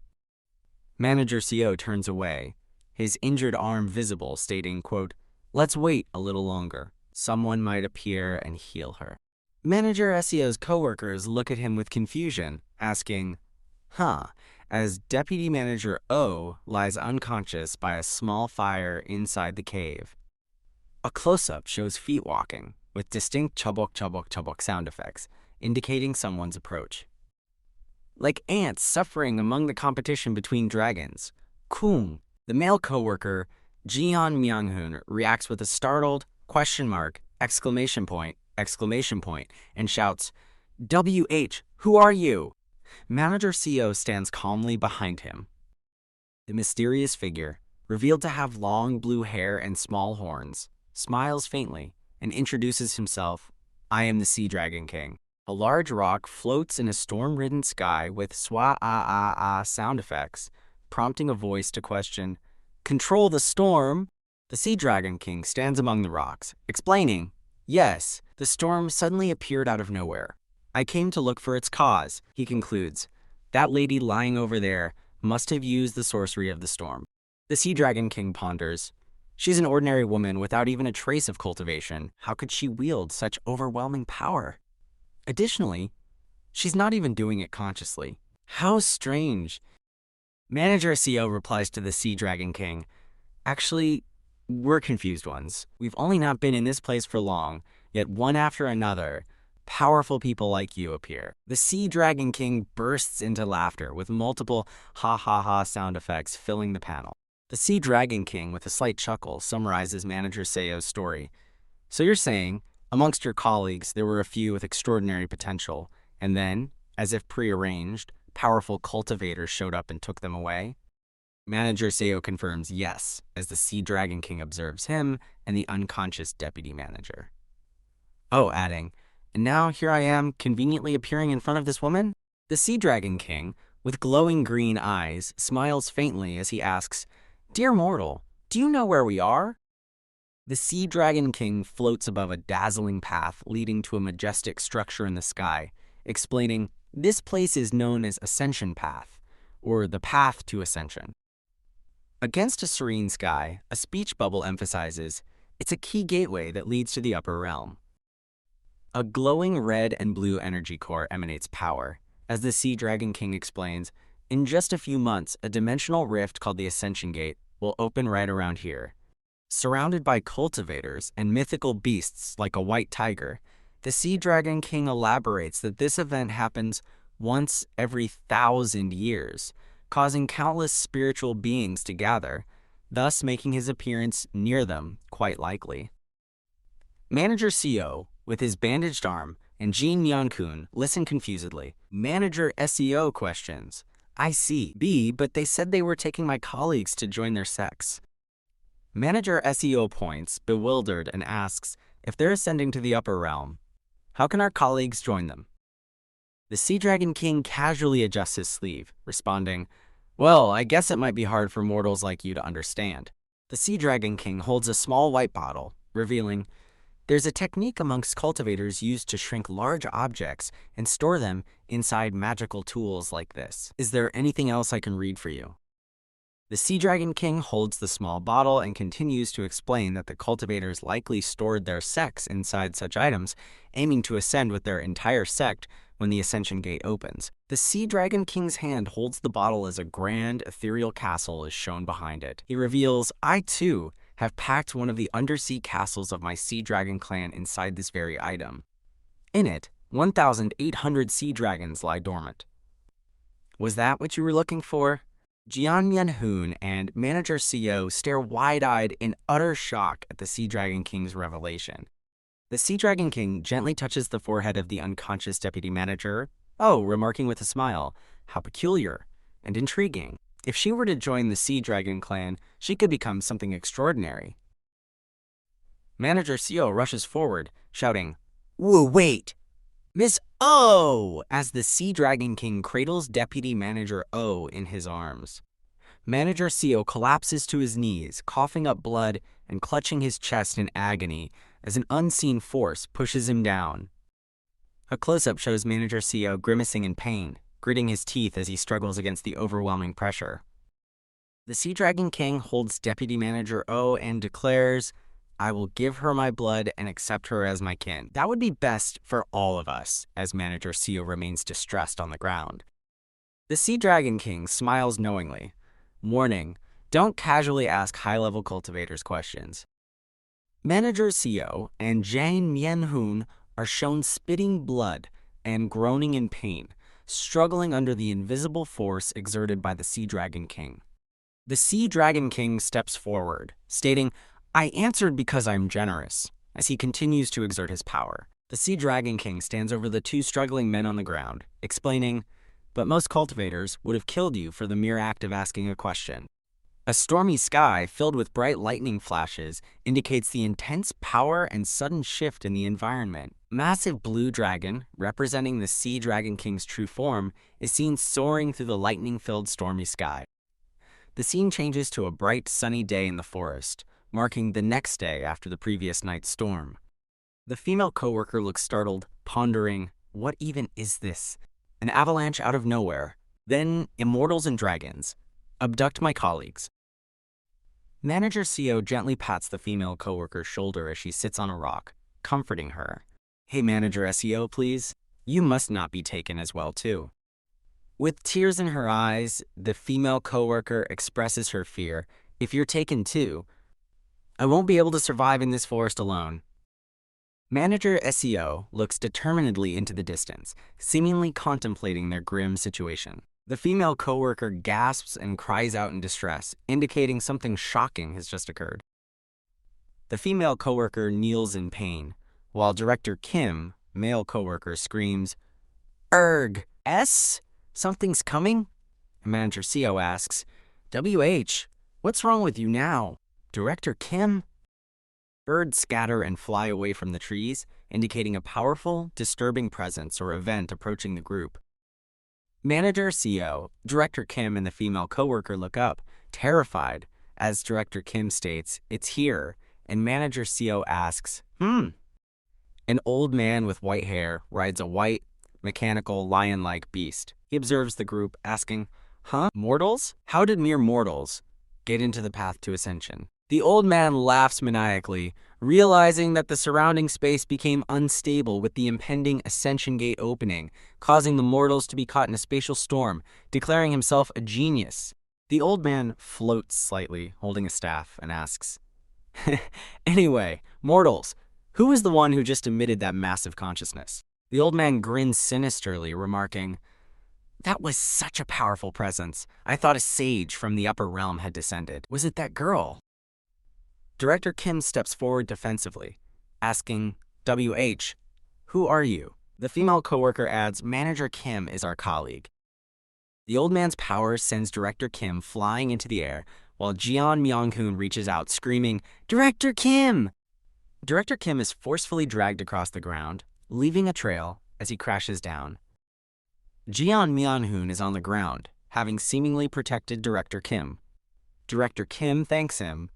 Manager Seo turns away, his injured arm visible, stating, quote, let's wait a little longer. Someone might appear and heal her. Manager Seo's coworkers look at him with confusion, asking, as Deputy Manager O lies unconscious by a small fire inside the cave. A close-up shows feet walking, with distinct chubok chubok chubok sound effects, indicating someone's approach. Like ants suffering among the competition between dragons, Kung, the male coworker, Jeon Myunhoon, reacts with a startled, question mark, exclamation point, and shouts, WH, who are you? Manager Seo stands calmly behind him. The mysterious figure, revealed to have long blue hair and small horns, smiles faintly and introduces himself, I am the Sea Dragon King. A large rock floats in a storm-ridden sky with swa-a-a-a sound effects, prompting a voice to question, control the storm? The Sea Dragon King stands among the rocks, explaining, yes, the storm suddenly appeared out of nowhere. I came to look for its cause, he concludes. That lady lying over there must have used the sorcery of the storm. The Sea Dragon King ponders, she's an ordinary woman without even a trace of cultivation. How could she wield such overwhelming power? Additionally, she's not even doing it consciously. How strange. Manager Seo replies to the Sea Dragon King, actually, we're confused ones. We've only not been in this place for long, yet one after another, powerful people like you appear. The Sea Dragon King bursts into laughter with multiple ha-ha-ha sound effects filling the panel. The Sea Dragon King, with a slight chuckle, summarizes Manager Seo's story. So you're saying, amongst your colleagues, there were a few with extraordinary potential, and then, as if prearranged, powerful cultivators showed up and took them away? Manager Seo confirms yes, as the Sea Dragon King observes him and the unconscious deputy manager. Oh, adding, and now here I am conveniently appearing in front of this woman? The Sea Dragon King, with glowing green eyes, smiles faintly as he asks, Dear mortal, do you know where we are? The Sea Dragon King floats above a dazzling path leading to a majestic structure in the sky, explaining, this place is known as Ascension Path, or the Path to Ascension. Against a serene sky, a speech bubble emphasizes, it's a key gateway that leads to the upper realm. A glowing red and blue energy core emanates power. As the Sea Dragon King explains, in just a few months, a dimensional rift called the Ascension Gate will open right around here. Surrounded by cultivators and mythical beasts like a white tiger, the Sea Dragon King elaborates that this event happens once every 1,000 years, causing countless spiritual beings to gather, thus making his appearance near them quite likely. Manager Seo, with his bandaged arm, and Jeon Yeon-kun listen confusedly. Manager Seo questions, I see, B, but they said they were taking my colleagues to join their sects. Manager Seo points, bewildered, and asks, if they're ascending to the upper realm, how can our colleagues join them? The Sea Dragon King casually adjusts his sleeve, responding, well, I guess it might be hard for mortals like you to understand. The Sea Dragon King holds a small white bottle, revealing, there's a technique amongst cultivators used to shrink large objects and store them inside magical tools like this. Is there anything else I can read for you? The Sea Dragon King holds the small bottle and continues to explain that the cultivators likely stored their sects inside such items, aiming to ascend with their entire sect when the Ascension Gate opens. The Sea Dragon King's hand holds the bottle as a grand, ethereal castle is shown behind it. He reveals, I too have packed one of the undersea castles of my Sea Dragon clan inside this very item. In it, 1,800 sea dragons lie dormant. Was that what you were looking for? Jeon Eunhyun and Manager Seo stare wide-eyed in utter shock at the Sea Dragon King's revelation. The Sea Dragon King gently touches the forehead of the unconscious deputy manager, remarking with a smile, how peculiar and intriguing. If she were to join the Sea Dragon clan, she could become something extraordinary. Manager Seo rushes forward, shouting, whoa, wait! Miss O! As the Sea Dragon King cradles Deputy Manager O in his arms. Manager Seo collapses to his knees, coughing up blood and clutching his chest in agony as an unseen force pushes him down. A close-up shows Manager Seo grimacing in pain, gritting his teeth as he struggles against the overwhelming pressure. The Sea Dragon King holds Deputy Manager O and declares, I will give her my blood and accept her as my kin. That would be best for all of us, as Manager Seo remains distressed on the ground. The Sea Dragon King smiles knowingly. Warning, don't casually ask high-level cultivators questions. Manager Seo and Jeon Yeon-hun are shown spitting blood and groaning in pain, struggling under the invisible force exerted by the Sea Dragon King. The Sea Dragon King steps forward, stating, I answered because I'm generous, as he continues to exert his power. The Sea Dragon King stands over the two struggling men on the ground, explaining, but most cultivators would have killed you for the mere act of asking a question. A stormy sky filled with bright lightning flashes indicates the intense power and sudden shift in the environment. Massive blue dragon, representing the Sea Dragon King's true form, is seen soaring through the lightning-filled stormy sky. The scene changes to a bright, sunny day in the forest, marking the next day after the previous night's storm. The female coworker looks startled, pondering, what even is this? An avalanche out of nowhere. Then, immortals and dragons. Abduct my colleagues. Manager Seo gently pats the female coworker's shoulder as she sits on a rock, comforting her. Hey, Manager Seo, please. You must not be taken as well, too. With tears in her eyes, the female coworker expresses her fear. If you're taken too, I won't be able to survive in this forest alone. Manager Seo looks determinedly into the distance, seemingly contemplating their grim situation. The female coworker gasps and cries out in distress, indicating something shocking has just occurred. The female coworker kneels in pain, while Director Kim, male coworker, screams, Erg, S? Something's coming? Manager Seo asks, WH, what's wrong with you now? Director Kim? Birds scatter and fly away from the trees, indicating a powerful, disturbing presence or event approaching the group. Manager Seo, Director Kim, and the female coworker look up, terrified, as Director Kim states, it's here, and Manager Seo asks, An old man with white hair rides a white, mechanical, lion-like beast. He observes the group, asking, Mortals? How did mere mortals get into the path to ascension. The old man laughs maniacally, realizing that the surrounding space became unstable with the impending ascension gate opening, causing the mortals to be caught in a spatial storm, declaring himself a genius. The old man floats slightly, holding a staff, and asks, "Anyway, mortals, who is the one who just emitted that massive consciousness?" The old man grins sinisterly, remarking, "That was such a powerful presence. I thought a sage from the upper realm had descended. Was it that girl?" Director Kim steps forward defensively, asking, "WH, who are you?" The female coworker adds, "Manager Kim is our colleague." The old man's power sends Director Kim flying into the air, while Jeon Myung-hoon reaches out, screaming, "Director Kim!" Director Kim is forcefully dragged across the ground, leaving a trail as he crashes down. Jeon Myung-hoon is on the ground, having seemingly protected Director Kim. Director Kim thanks him.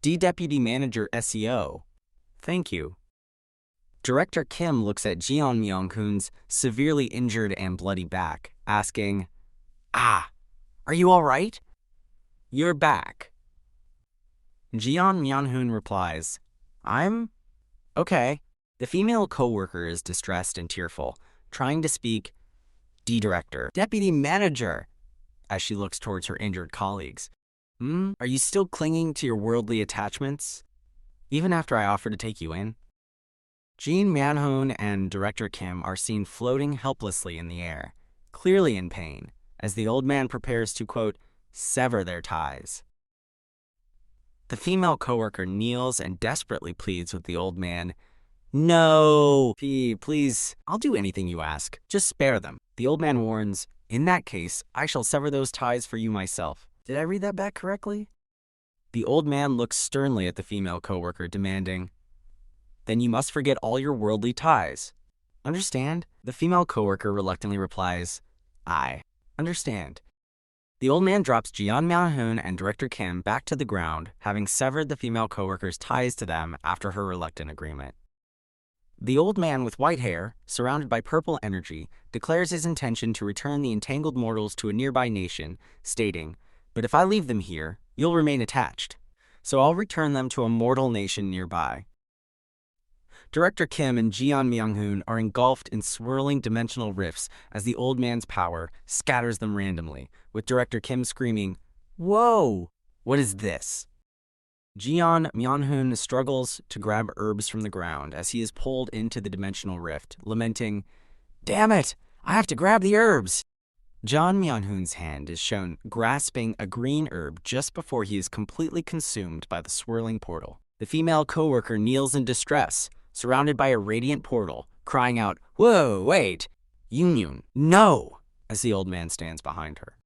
Deputy Manager Seo, thank you. Director Kim looks at Jeon Myung-hoon's severely injured and bloody back, asking, "Ah, are you all right?" "You're back." Jeon Myung-hoon replies, "I'm okay." The female coworker is distressed and tearful, trying to speak, Director, Deputy Manager," as she looks towards her injured colleagues. Are you still clinging to your worldly attachments, even after I offer to take you in?" Jeon Myung-hoon and Director Kim are seen floating helplessly in the air, clearly in pain, as the old man prepares to, quote, sever their ties. The female coworker kneels and desperately pleads with the old man, "No, please, I'll do anything you ask. Just spare them." The old man warns, "In that case, I shall sever those ties for you myself." Did I read that back correctly? The old man looks sternly at the female coworker, demanding, "Then you must forget all your worldly ties. Understand?" The female coworker reluctantly replies, "I understand." The old man drops Jeon Myung-hoon and Director Kim back to the ground, having severed the female coworker's ties to them after her reluctant agreement. The old man with white hair, surrounded by purple energy, declares his intention to return the entangled mortals to a nearby nation, stating, "But if I leave them here, you'll remain attached. So I'll return them to a mortal nation nearby." Director Kim and Jeon Myung-hoon are engulfed in swirling dimensional rifts as the old man's power scatters them randomly, with Director Kim screaming, "Whoa! What is this?" Jeon Myung-hoon struggles to grab herbs from the ground as he is pulled into the dimensional rift, lamenting, "Damn it! I have to grab the herbs!" Jeon Myung-hoon's hand is shown grasping a green herb just before he is completely consumed by the swirling portal. The female coworker kneels in distress, surrounded by a radiant portal, crying out, "Whoa, wait! Eunhyun, no!" as the old man stands behind her.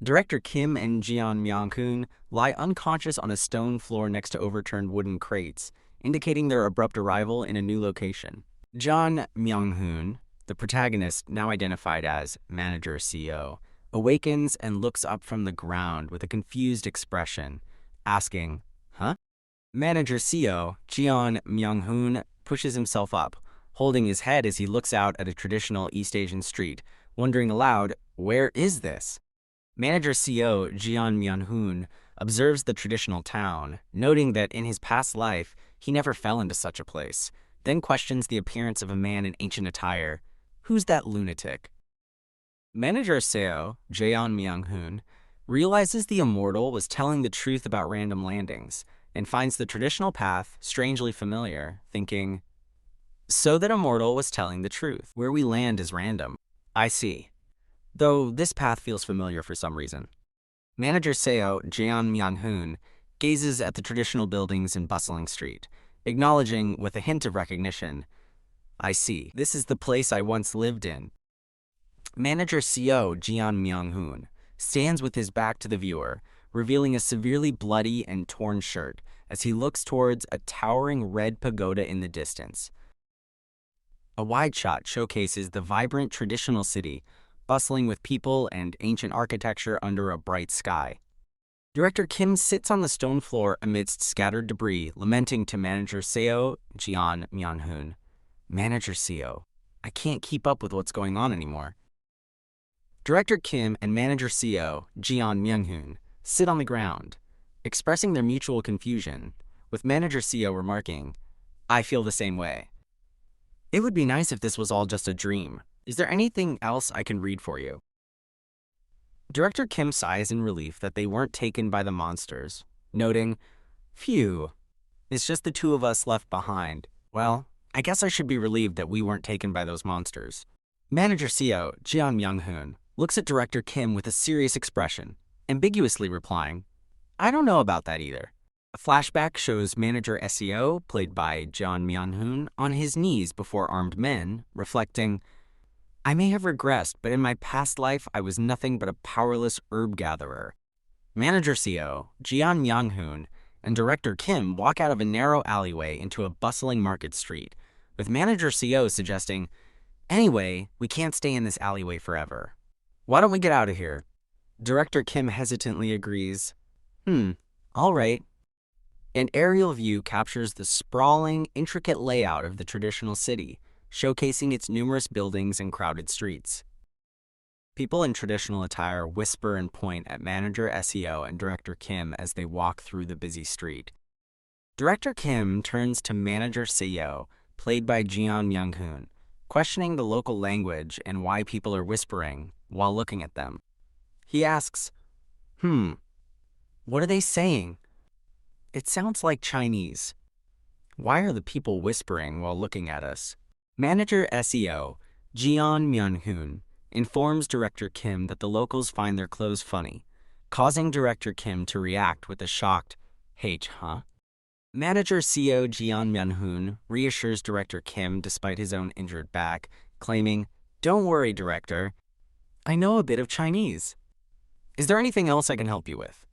Director Kim and Jeon Myung-hoon lie unconscious on a stone floor next to overturned wooden crates, indicating their abrupt arrival in a new location. Jeon Myung-hoon, the protagonist, now identified as Manager Seo, awakens and looks up from the ground with a confused expression, asking, "Huh?" Manager Seo, Jeon Myung-hoon, pushes himself up, holding his head as he looks out at a traditional East Asian street, wondering aloud, "Where is this?" Manager Seo, Jeon Myung-hoon, observes the traditional town, noting that in his past life, he never fell into such a place, then questions the appearance of a man in ancient attire. Who's that lunatic? Manager Seo, Jeon Myung-hoon, realizes the immortal was telling the truth about random landings, and finds the traditional path strangely familiar, thinking, "So that immortal was telling the truth. Where we land is random. I see. Though this path feels familiar for some reason." Manager Seo, Jeon Myung-hoon, gazes at the traditional buildings and bustling street, acknowledging with a hint of recognition, "I see. This is the place I once lived in." Manager Seo, Jeon Myung-hoon, stands with his back to the viewer, revealing a severely bloody and torn shirt as he looks towards a towering red pagoda in the distance. A wide shot showcases the vibrant traditional city, bustling with people and ancient architecture under a bright sky. Director Kim sits on the stone floor amidst scattered debris, lamenting to Manager Seo, Jeon Myung-hoon, "Manager Seo, I can't keep up with what's going on anymore." Director Kim and Manager Seo, Jeon Myung-hoon, sit on the ground, expressing their mutual confusion, with Manager Seo remarking, "I feel the same way. It would be nice if this was all just a dream. Is there anything else I can read for you?" Director Kim sighs in relief that they weren't taken by the monsters, noting, "Phew, it's just the two of us left behind. Well, I guess I should be relieved that we weren't taken by those monsters." Manager Seo Eunhyun looks at Director Kim with a serious expression, ambiguously replying, "I don't know about that either." A flashback shows Manager Seo, played by Jeon Myung-hoon, on his knees before armed men, reflecting, "I may have regressed, but in my past life I was nothing but a powerless herb gatherer." Manager Seo, Jeon Myung-hoon, and Director Kim walk out of a narrow alleyway into a bustling market street, with Manager Seo suggesting, "Anyway, we can't stay in this alleyway forever. Why don't we get out of here?" Director Kim hesitantly agrees, all right." An aerial view captures the sprawling, intricate layout of the traditional city, showcasing its numerous buildings and crowded streets. People in traditional attire whisper and point at Manager Seo and Director Kim as they walk through the busy street. Director Kim turns to Manager Seo, played by Jeon Myung-hoon, questioning the local language and why people are whispering while looking at them. He asks, what are they saying? It sounds like Chinese. Why are the people whispering while looking at us? Manager Seo, Jeon Myung-hoon, informs Director Kim that the locals find their clothes funny, causing Director Kim to react with a shocked, "H, huh?" Manager Seo Jeon Myung-hoon reassures Director Kim despite his own injured back, claiming, "Don't worry, Director. I know a bit of Chinese. Is there anything else I can help you with?"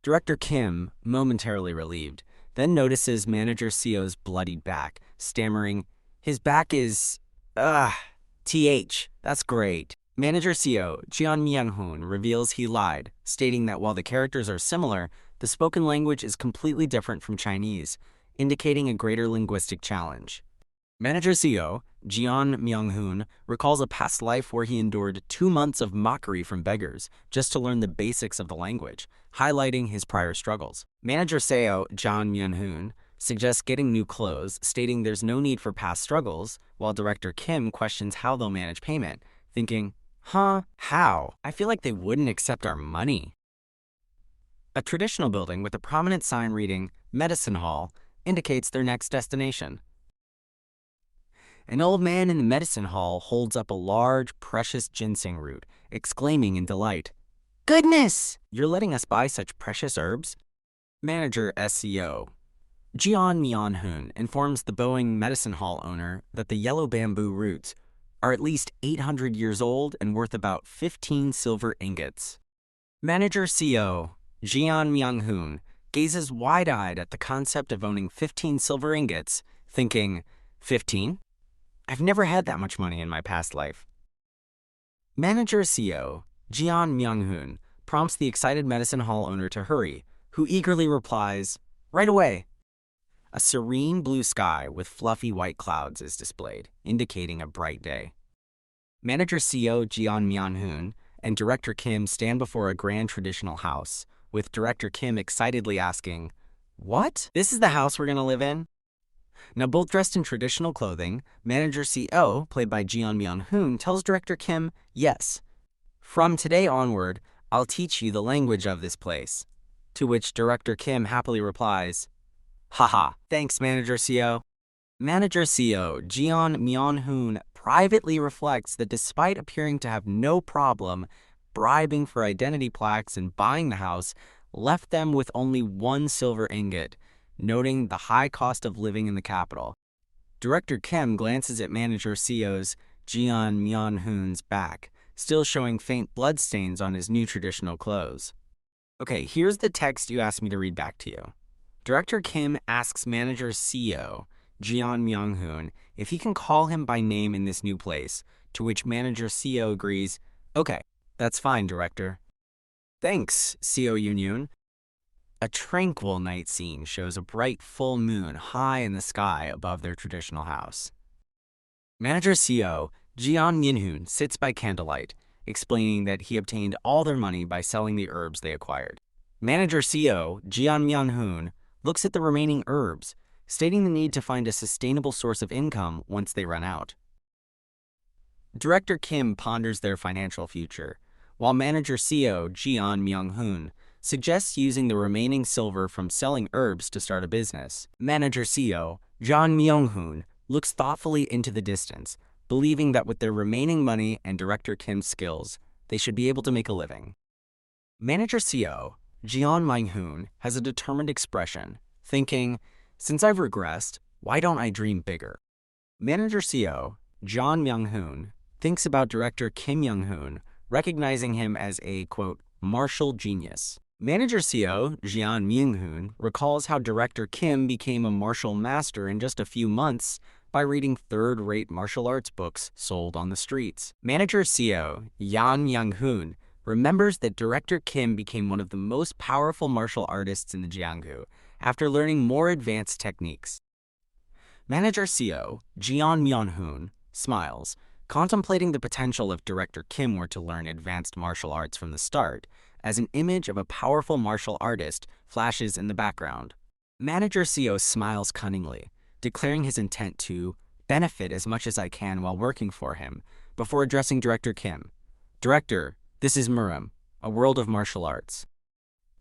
Director Kim, momentarily relieved, then notices Manager Seo's bloodied back, stammering, "His back is... that's great." Manager Seo, Jeon Myung-hoon, reveals he lied, stating that while the characters are similar, the spoken language is completely different from Chinese, indicating a greater linguistic challenge. Manager Seo, Jeon Myung-hoon, recalls a past life where he endured 2 months of mockery from beggars just to learn the basics of the language, highlighting his prior struggles. Manager Seo, Jeon Myung-hoon, suggests getting new clothes, stating there's no need for past struggles, while Director Kim questions how they'll manage payment, thinking, how? I feel like they wouldn't accept our money." A traditional building with a prominent sign reading Medicine Hall indicates their next destination. An old man in the medicine hall holds up a large, precious ginseng root, exclaiming in delight, "Goodness! You're letting us buy such precious herbs?" Manager Seo, Jeon Myung-hoon, informs the Boeing medicine hall owner that the yellow bamboo roots are at least 800 years old and worth about 15 silver ingots. Manager Seo, Jeon Myung-hoon, gazes wide-eyed at the concept of owning 15 silver ingots, thinking, 15? I've never had that much money in my past life. Manager Seo, Jeon Myung-hoon, prompts the excited medicine hall owner to hurry, who eagerly replies, "Right away." A serene blue sky with fluffy white clouds is displayed, indicating a bright day. Manager Seo, Jeon Myung-hoon, and Director Kim stand before a grand traditional house, with Director Kim excitedly asking, "What? This is the house we're going to live in?" Now, both dressed in traditional clothing, Manager Seo, played by Jeon Myung-hoon, tells Director Kim, "Yes. From today onward, I'll teach you the language of this place." To which Director Kim happily replies, "Haha, thanks, Manager Seo." Manager Seo, Jeon Myung-hoon, privately reflects that despite appearing to have no problem bribing for identity plaques and buying the house, left them with only 1 silver ingot, noting the high cost of living in the capital. Director Kim glances at Manager Seo's, Jeon Myung-hoon's back, still showing faint bloodstains on his new traditional clothes. Okay, here's the text you asked me to read back to you. Director Kim asks Manager Seo, Jeon Myung-hoon, if he can call him by name in this new place, to which Manager Seo agrees, "Okay, that's fine, Director." "Thanks, Seo Eunhyun." A tranquil night scene shows a bright full moon high in the sky above their traditional house. Manager Seo, Jeon Myung-hoon, sits by candlelight, explaining that he obtained all their money by selling the herbs they acquired. Manager Seo Eunhyun looks at the remaining herbs, stating the need to find a sustainable source of income once they run out. Director Kim ponders their financial future, while Manager Seo Eunhyun suggests using the remaining silver from selling herbs to start a business. Manager Seo Eunhyun looks thoughtfully into the distance, believing that with their remaining money and Director Kim's skills, they should be able to make a living. Manager Seo Eunhyun has a determined expression, thinking, "Since I've regressed, why don't I dream bigger?" Manager Seo Eunhyun thinks about Director Kim Young-hoon, recognizing him as a, quote, martial genius. Manager Seo Eunhyun recalls how Director Kim became a martial master in just a few months by reading third-rate martial arts books sold on the streets. Manager Seo Eunhyun remembers that Director Kim became one of the most powerful martial artists in the Jianghu after learning more advanced techniques. Manager Seo Eunhyun smiles, contemplating the potential if Director Kim were to learn advanced martial arts from the start, as an image of a powerful martial artist flashes in the background. Manager Seo smiles cunningly, declaring his intent to benefit as much as I can while working for him, before addressing Director Kim. "Director, this is murim, a world of martial arts."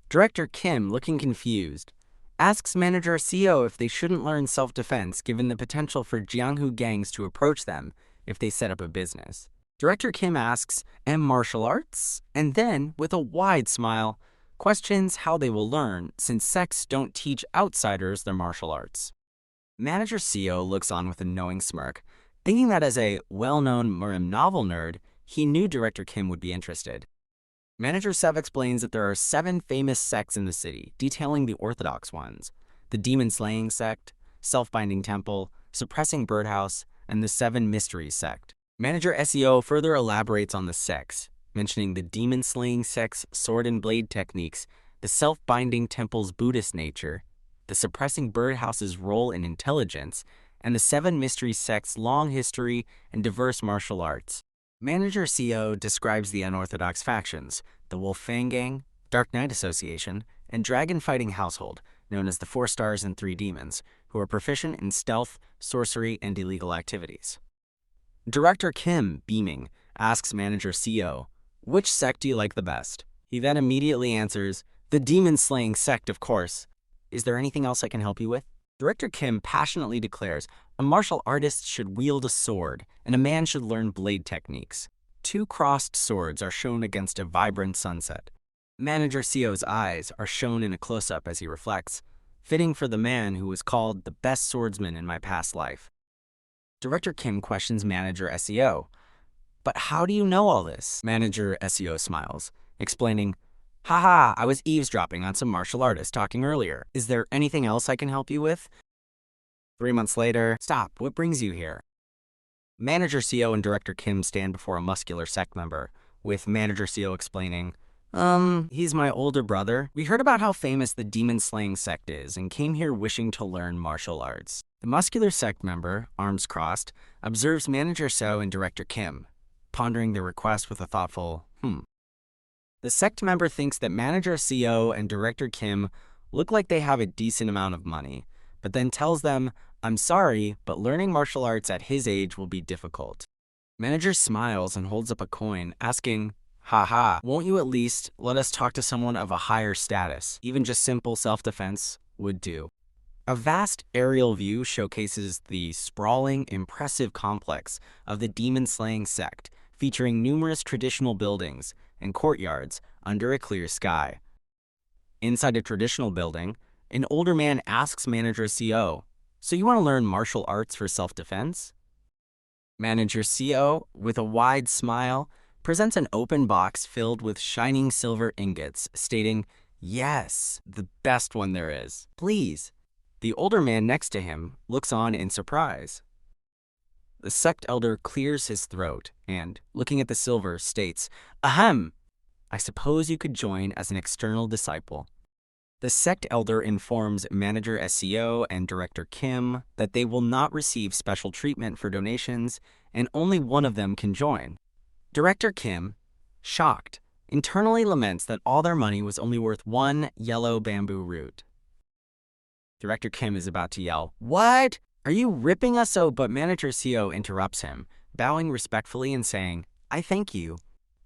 Director Kim, looking confused, asks Manager Seo if they shouldn't learn self-defense given the potential for Jianghu gangs to approach them if they set up a business. Director Kim asks, "And martial arts?" And then, with a wide smile, questions how they will learn since sects don't teach outsiders their martial arts. Manager Seo looks on with a knowing smirk, thinking that as a well-known murim novel nerd, he knew Director Kim would be interested. Manager Seo explains that there are 7 famous sects in the city, detailing the orthodox ones: the demon-slaying sect, self-binding temple, suppressing birdhouse, and the 7 mysteries sect. Manager Seo further elaborates on the sects, mentioning the demon-slaying sect's sword and blade techniques, the self-binding temple's Buddhist nature, the suppressing birdhouse's role in intelligence, and the 7 mysteries sect's long history and diverse martial arts. Manager Seo describes the unorthodox factions, the Wolf Fang Gang, Dark Knight Association, and Dragon Fighting Household, known as the 4 Stars and 3 Demons, who are proficient in stealth, sorcery, and illegal activities. Director Kim, beaming, asks Manager Seo, "Which sect do you like the best?" He then immediately answers, "The demon-slaying sect, of course. Is there anything else I can help you with?" Director Kim passionately declares, "A martial artist should wield a sword, and a man should learn blade techniques." 2 crossed swords are shown against a vibrant sunset. Manager Seo's eyes are shown in a close-up as he reflects, fitting for the man who was called the best swordsman in my past life. Director Kim questions Manager Seo, "But how do you know all this?" Manager Seo smiles, explaining, "Haha, I was eavesdropping on some martial artists talking earlier. Is there anything else I can help you with?" 3 months later, "Stop, what brings you here?" Manager Seo and Director Kim stand before a muscular sect member, with Manager Seo explaining, He's my older brother. We heard about how famous the demon-slaying sect is and came here wishing to learn martial arts." The muscular sect member, arms crossed, observes Manager Seo and Director Kim, pondering their request with a thoughtful, The sect member thinks that Manager Seo and Director Kim look like they have a decent amount of money, but then tells them, "I'm sorry, but learning martial arts at his age will be difficult." Manager smiles and holds up a coin, asking, "Haha, won't you at least let us talk to someone of a higher status? Even just simple self-defense would do." A vast aerial view showcases the sprawling, impressive complex of the demon-slaying sect, featuring numerous traditional buildings and courtyards under a clear sky. Inside a traditional building, an older man asks Manager Seo, "So you want to learn martial arts for self-defense?" Manager Seo, with a wide smile, presents an open box filled with shining silver ingots, stating, "Yes, the best one there is. Please." The older man next to him looks on in surprise. The sect elder clears his throat and, looking at the silver, states, "Ahem! I suppose you could join as an external disciple." The sect elder informs Manager Seo and Director Kim that they will not receive special treatment for donations, and only one of them can join. Director Kim, shocked, internally laments that all their money was only worth one yellow bamboo root. Director Kim is about to yell, "What? Are you ripping us so?" But Manager Seo interrupts him, bowing respectfully and saying, "I thank you.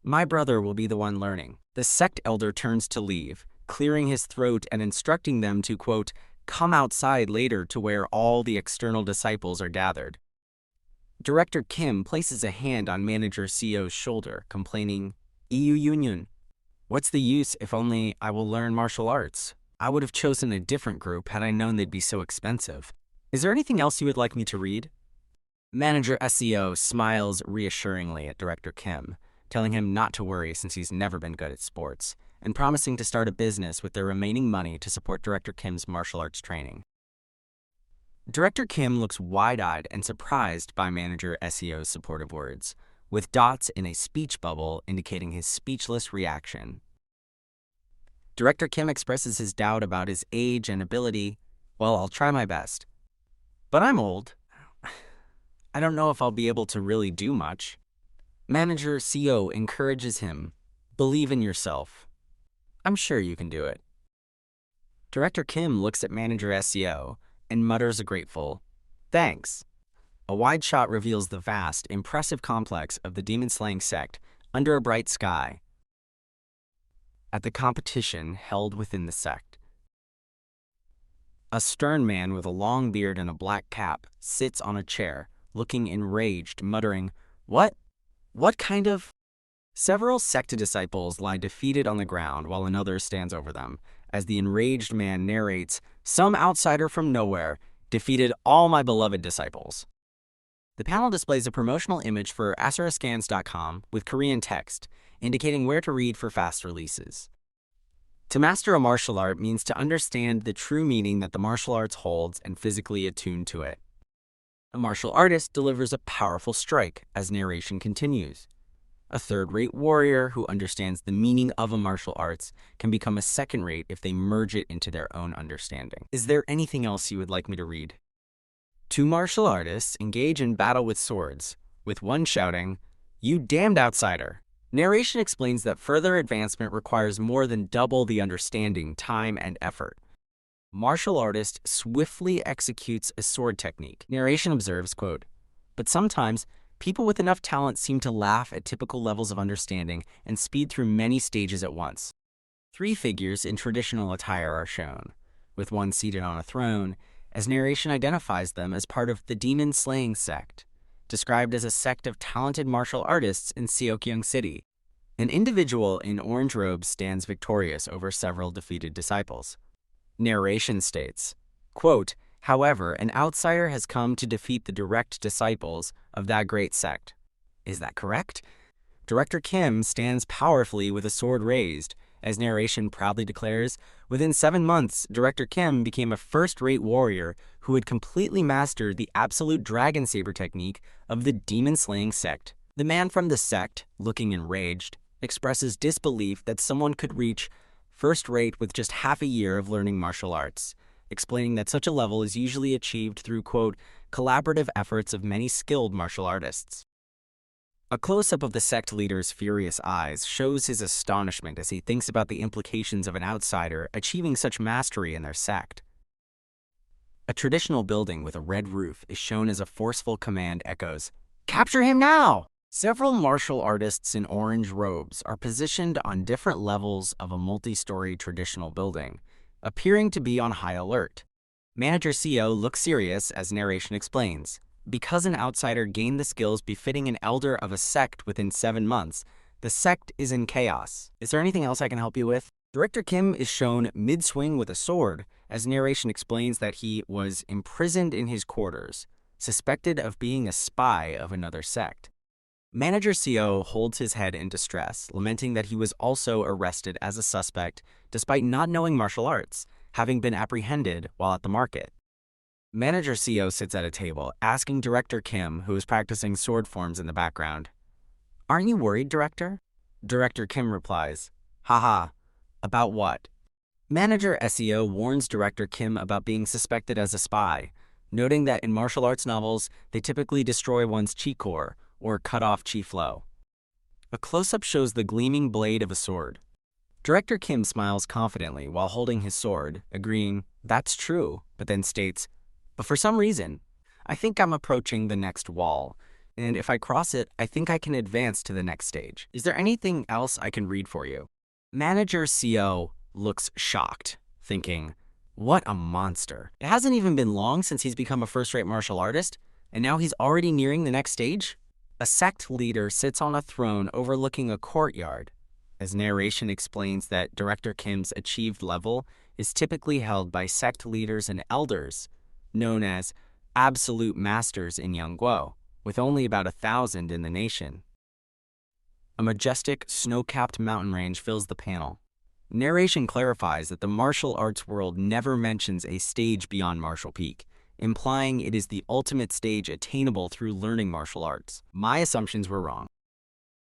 My brother will be the one learning." The sect elder turns to leave, clearing his throat and instructing them to, quote, "come outside later to where all the external disciples are gathered." Director Kim places a hand on Manager Seo's shoulder, complaining, "Seo Eunhyun, what's the use if only I will learn martial arts? I would have chosen a different group had I known they'd be so expensive. Is there anything else you would like me to read?" Manager Seo smiles reassuringly at Director Kim, telling him not to worry since he's never been good at sports, and promising to start a business with their remaining money to support Director Kim's martial arts training. Director Kim looks wide-eyed and surprised by Manager Seo's supportive words, with dots in a speech bubble indicating his speechless reaction. Director Kim expresses his doubt about his age and ability. "Well, I'll try my best. But I'm old. I don't know if I'll be able to really do much." Manager Seo encourages him, "Believe in yourself. I'm sure you can do it." Director Kim looks at Manager Seo and mutters a grateful, "Thanks." A wide shot reveals the vast, impressive complex of the demon-slaying sect under a bright sky. At the competition held within the sect, a stern man with a long beard and a black cap sits on a chair, looking enraged, muttering, What kind of—" Several sect disciples lie defeated on the ground while another stands over them, as the enraged man narrates, "Some outsider from nowhere defeated all my beloved disciples." The panel displays a promotional image for asurascans.com with Korean text, indicating where to read for fast releases. To master a martial art means to understand the true meaning that the martial arts holds and physically attune to it. A martial artist delivers a powerful strike as narration continues. A third-rate warrior who understands the meaning of a martial arts can become a second-rate if they merge it into their own understanding. Is there anything else you would like me to read? Two martial artists engage in battle with swords, with one shouting, "You damned outsider!" Narration explains that further advancement requires more than double the understanding, time, and effort. Martial artist swiftly executes a sword technique. Narration observes, quote, "But sometimes, people with enough talent seem to laugh at typical levels of understanding and speed through many stages at once." Three figures in traditional attire are shown, with one seated on a throne, as narration identifies them as part of the demon-slaying sect, described as a sect of talented martial artists in Seogyeong City. An individual in orange robes stands victorious over several defeated disciples. Narration states, quote, "However, an outsider has come to defeat the direct disciples of that great sect." Is that correct? Director Kim stands powerfully with a sword raised, as narration proudly declares, within 7 months, Director Kim became a first-rate warrior who had completely mastered the absolute dragon saber technique of the demon-slaying sect. The man from the sect, looking enraged, expresses disbelief that someone could reach first-rate with just half a year of learning martial arts, explaining that such a level is usually achieved through, quote, "collaborative efforts of many skilled martial artists." A close-up of the sect leader's furious eyes shows his astonishment as he thinks about the implications of an outsider achieving such mastery in their sect. A traditional building with a red roof is shown as a forceful command echoes, "Capture him now!" Several martial artists in orange robes are positioned on different levels of a multi-story traditional building, appearing to be on high alert. Manager Seo looks serious as narration explains. Because an outsider gained the skills befitting an elder of a sect within 7 months, the sect is in chaos. Is there anything else I can help you with? Director Kim is shown mid-swing with a sword, as narration explains that he was imprisoned in his quarters, suspected of being a spy of another sect. Manager Seo holds his head in distress, lamenting that he was also arrested as a suspect despite not knowing martial arts, having been apprehended while at the market. Manager Seo sits at a table, asking Director Kim, who is practicing sword forms in the background, "Aren't you worried, Director?" Director Kim replies, "Haha, about what?" Manager Seo warns Director Kim about being suspected as a spy, noting that in martial arts novels, they typically destroy one's chi core or cut off chi flow. A close-up shows the gleaming blade of a sword. Director Kim smiles confidently while holding his sword, agreeing, "That's true," but then states, "But for some reason, I think I'm approaching the next wall, and if I cross it, I think I can advance to the next stage. Is there anything else I can read for you?" Manager Seo looks shocked, thinking, "What a monster. It hasn't even been long since he's become a first-rate martial artist, and now he's already nearing the next stage?" A sect leader sits on a throne overlooking a courtyard, as narration explains that Director Kim's achieved level is typically held by sect leaders and elders, known as absolute masters in Yangguo, with only about 1,000 in the nation. A majestic, snow-capped mountain range fills the panel. Narration clarifies that the martial arts world never mentions a stage beyond Martial Peak, implying it is the ultimate stage attainable through learning martial arts. My assumptions were wrong.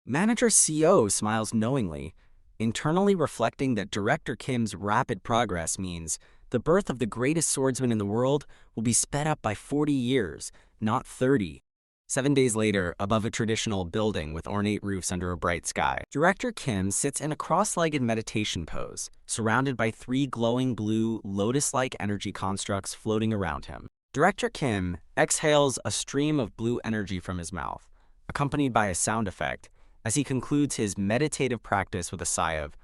Manager Seo smiles knowingly, internally reflecting that Director Kim's rapid progress means the birth of the greatest swordsman in the world will be sped up by 40 years, not 30. 7 days later, above a traditional building with ornate roofs under a bright sky, Director Kim sits in a cross-legged meditation pose, surrounded by 3 glowing blue, lotus-like energy constructs floating around him. Director Kim exhales a stream of blue energy from his mouth, accompanied by a sound effect, as he concludes his meditative practice with a sigh of,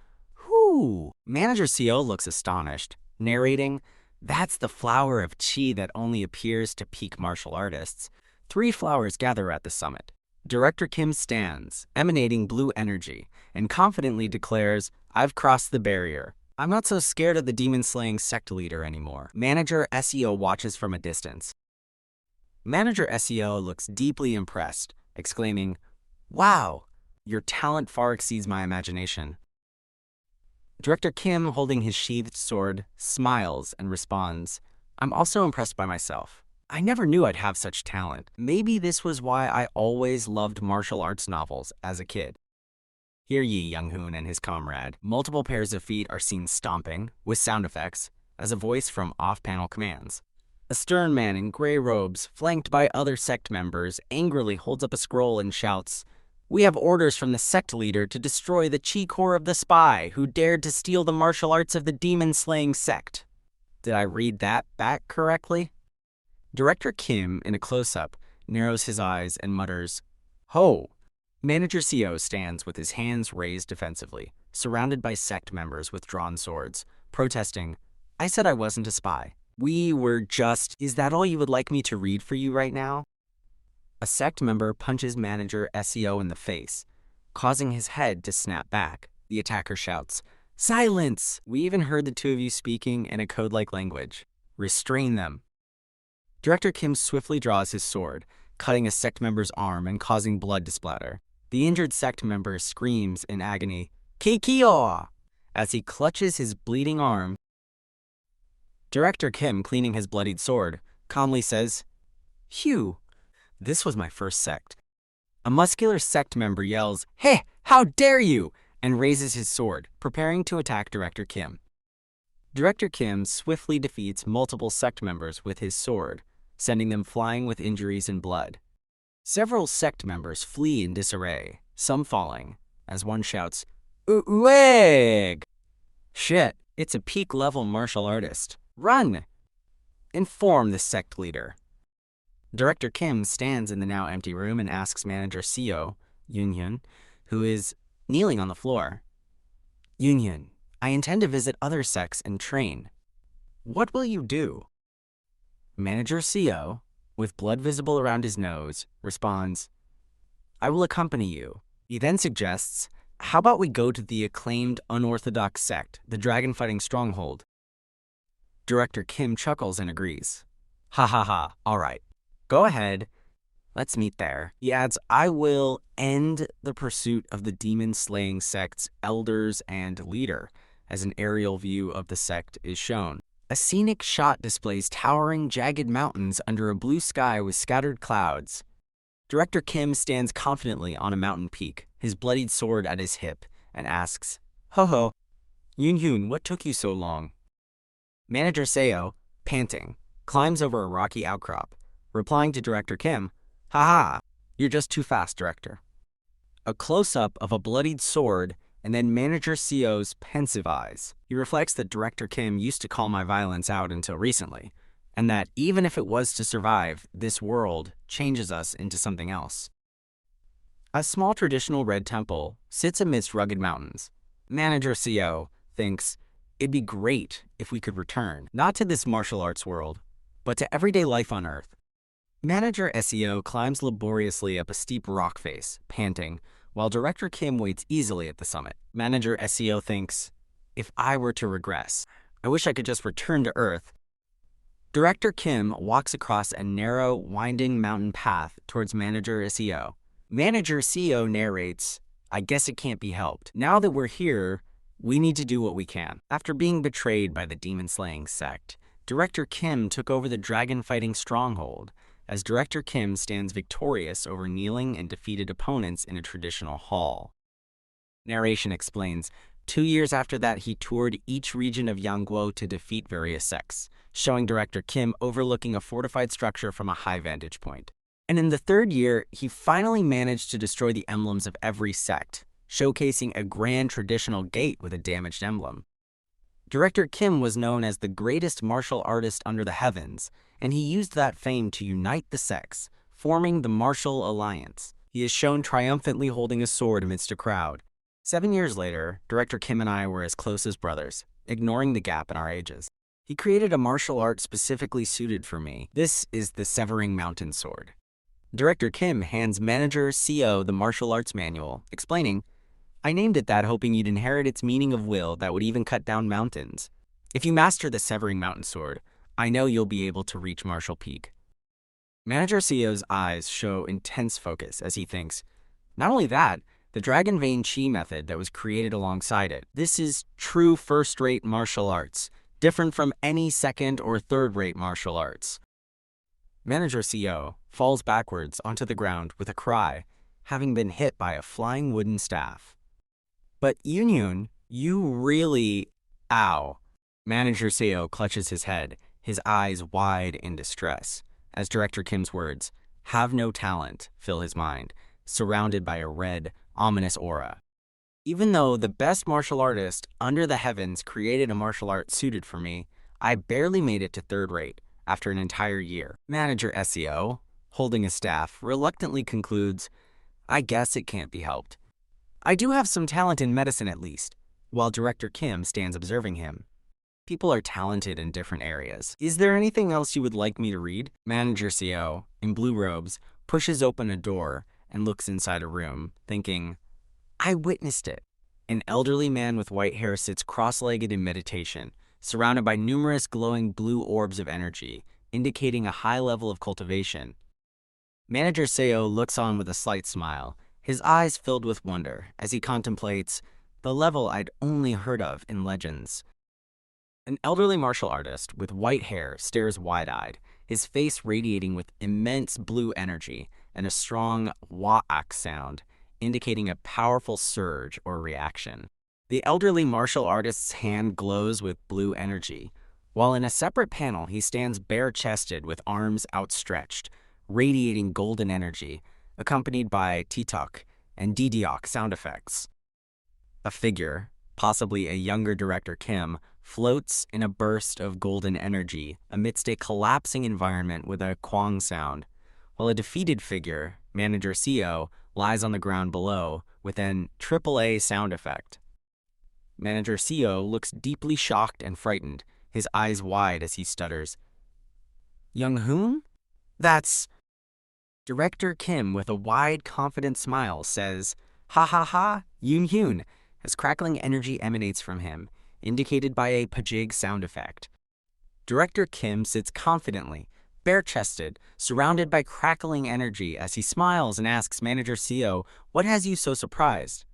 "Whoo!" Manager Seo looks astonished, narrating, "That's the flower of chi that only appears to peak martial artists. 3 flowers gather at the summit." Director Kim stands, emanating blue energy, and confidently declares, "I've crossed the barrier. I'm not so scared of the demon-slaying sect leader anymore." Manager Seo watches from a distance. Manager Seo looks deeply impressed, exclaiming, "Wow! Your talent far exceeds my imagination." Director Kim, holding his sheathed sword, smiles and responds, "I'm also impressed by myself. I never knew I'd have such talent. Maybe this was why I always loved martial arts novels as a kid." Hear ye, Eunhyun and his comrade. Multiple pairs of feet are seen stomping, with sound effects, as a voice from off-panel commands. A stern man in gray robes, flanked by other sect members, angrily holds up a scroll and shouts, "We have orders from the sect leader to destroy the chi core of the spy who dared to steal the martial arts of the demon-slaying sect." Did I read that back correctly? Director Kim, in a close-up, narrows his eyes and mutters, "Ho!" Manager Seo stands with his hands raised defensively, surrounded by sect members with drawn swords, protesting, "I said I wasn't a spy. We were just... Is that all you would like me to read for you right now?" A sect member punches Manager Seo in the face, causing his head to snap back. The attacker shouts, "Silence! We even heard the 2 of you speaking in a code-like language. Restrain them." Director Kim swiftly draws his sword, cutting a sect member's arm and causing blood to splatter. The injured sect member screams in agony, "Kikyo!" as he clutches his bleeding arm. Director Kim, cleaning his bloodied sword, calmly says, "Phew, this was my first sect." A muscular sect member yells, "Hey, how dare you!" and raises his sword, preparing to attack Director Kim. Director Kim swiftly defeats multiple sect members with his sword, sending them flying with injuries and blood. Several sect members flee in disarray, some falling, as one shouts, "Ueg!" Shit, it's a peak-level martial artist. Run! Inform the sect leader. Director Kim stands in the now empty room and asks Manager Seo Eunhyun, who is kneeling on the floor, "Eunhyun, I intend to visit other sects and train. What will you do?" Manager Seo, with blood visible around his nose, responds, "I will accompany you." He then suggests, "How about we go to the acclaimed unorthodox sect, the Dragon Fighting Stronghold?" Director Kim chuckles and agrees. "Ha ha ha, all right. Go ahead. Let's meet there." He adds, "I will end the pursuit of the demon-slaying sect's elders and leader," as an aerial view of the sect is shown. A scenic shot displays towering, jagged mountains under a blue sky with scattered clouds. Director Kim stands confidently on a mountain peak, his bloodied sword at his hip, and asks, "Ho ho, Eunhyun, what took you so long?" Manager Seo, panting, climbs over a rocky outcrop, replying to Director Kim, "Ha ha, you're just too fast, Director." a close-up of a bloodied sword, and then Manager Seo's pensive eyes. He reflects that Director Kim used to call my violence out until recently, and that even if it was to survive, this world changes us into something else. A small traditional red temple sits amidst rugged mountains. Manager Seo thinks, it'd be great if we could return, not to this martial arts world, but to everyday life on Earth. Manager Seo climbs laboriously up a steep rock face, panting, while Director Kim waits easily at the summit. Manager Seo thinks, if I were to regress, I wish I could just return to Earth. Director Kim walks across a narrow, winding mountain path towards Manager Seo. Manager Seo narrates, I guess it can't be helped. Now that we're here, we need to do what we can. After being betrayed by the demon-slaying sect, Director Kim took over the dragon-fighting stronghold, as Director Kim stands victorious over kneeling and defeated opponents in a traditional hall. Narration explains, 2 years after that he toured each region of Yangguo to defeat various sects, showing Director Kim overlooking a fortified structure from a high vantage point. And in the 3rd year, he finally managed to destroy the emblems of every sect, showcasing a grand traditional gate with a damaged emblem. Director Kim was known as the greatest martial artist under the heavens, and he used that fame to unite the sects, forming the Martial Alliance. He is shown triumphantly holding a sword amidst a crowd. 7 years later, Director Kim and I were as close as brothers, ignoring the gap in our ages. He created a martial art specifically suited for me. This is the Severing Mountain Sword. Director Kim hands Manager Seo the martial arts manual, explaining, I named it that hoping you'd inherit its meaning of will that would even cut down mountains. If you master the Severing Mountain Sword, I know you'll be able to reach Martial Peak. Manager Seo's eyes show intense focus as he thinks, not only that, the Dragon Vein Chi method that was created alongside it. This is true first-rate martial arts, different from any second or third-rate martial arts. Manager Seo falls backwards onto the ground with a cry, having been hit by a flying wooden staff. But Eunhyun, you really... Ow. Manager Seo clutches his head, his eyes wide in distress, as Director Kim's words, have no talent, fill his mind, surrounded by a red, ominous aura. Even though the best martial artist under the heavens created a martial art suited for me, I barely made it to 3rd rate after an entire year. Manager Seo, holding a staff, reluctantly concludes, I guess it can't be helped. I do have some talent in medicine at least, while Director Kim stands observing him. People are talented in different areas. Is there anything else you would like me to read? Manager Seo, in blue robes, pushes open a door and looks inside a room, thinking, I witnessed it. An elderly man with white hair sits cross-legged in meditation, surrounded by numerous glowing blue orbs of energy, indicating a high level of cultivation. Manager Seo looks on with a slight smile, his eyes filled with wonder as he contemplates the level I'd only heard of in legends. An elderly martial artist with white hair stares wide-eyed, his face radiating with immense blue energy and a strong wa'ak sound, indicating a powerful surge or reaction. The elderly martial artist's hand glows with blue energy, while in a separate panel he stands bare-chested with arms outstretched, radiating golden energy, accompanied by titok and didiok sound effects. A figure, possibly a younger Director Kim, floats in a burst of golden energy amidst a collapsing environment with a kwang sound, while a defeated figure, Manager Seo, lies on the ground below with an AAA sound effect. Manager Seo looks deeply shocked and frightened, his eyes wide as he stutters, Eunhyun? That's... Director Kim, with a wide, confident smile, says, ha ha ha, Eunhyun, as crackling energy emanates from him, indicated by a pajig sound effect. Director Kim sits confidently, bare-chested, surrounded by crackling energy as he smiles and asks Manager Seo, what has you so surprised?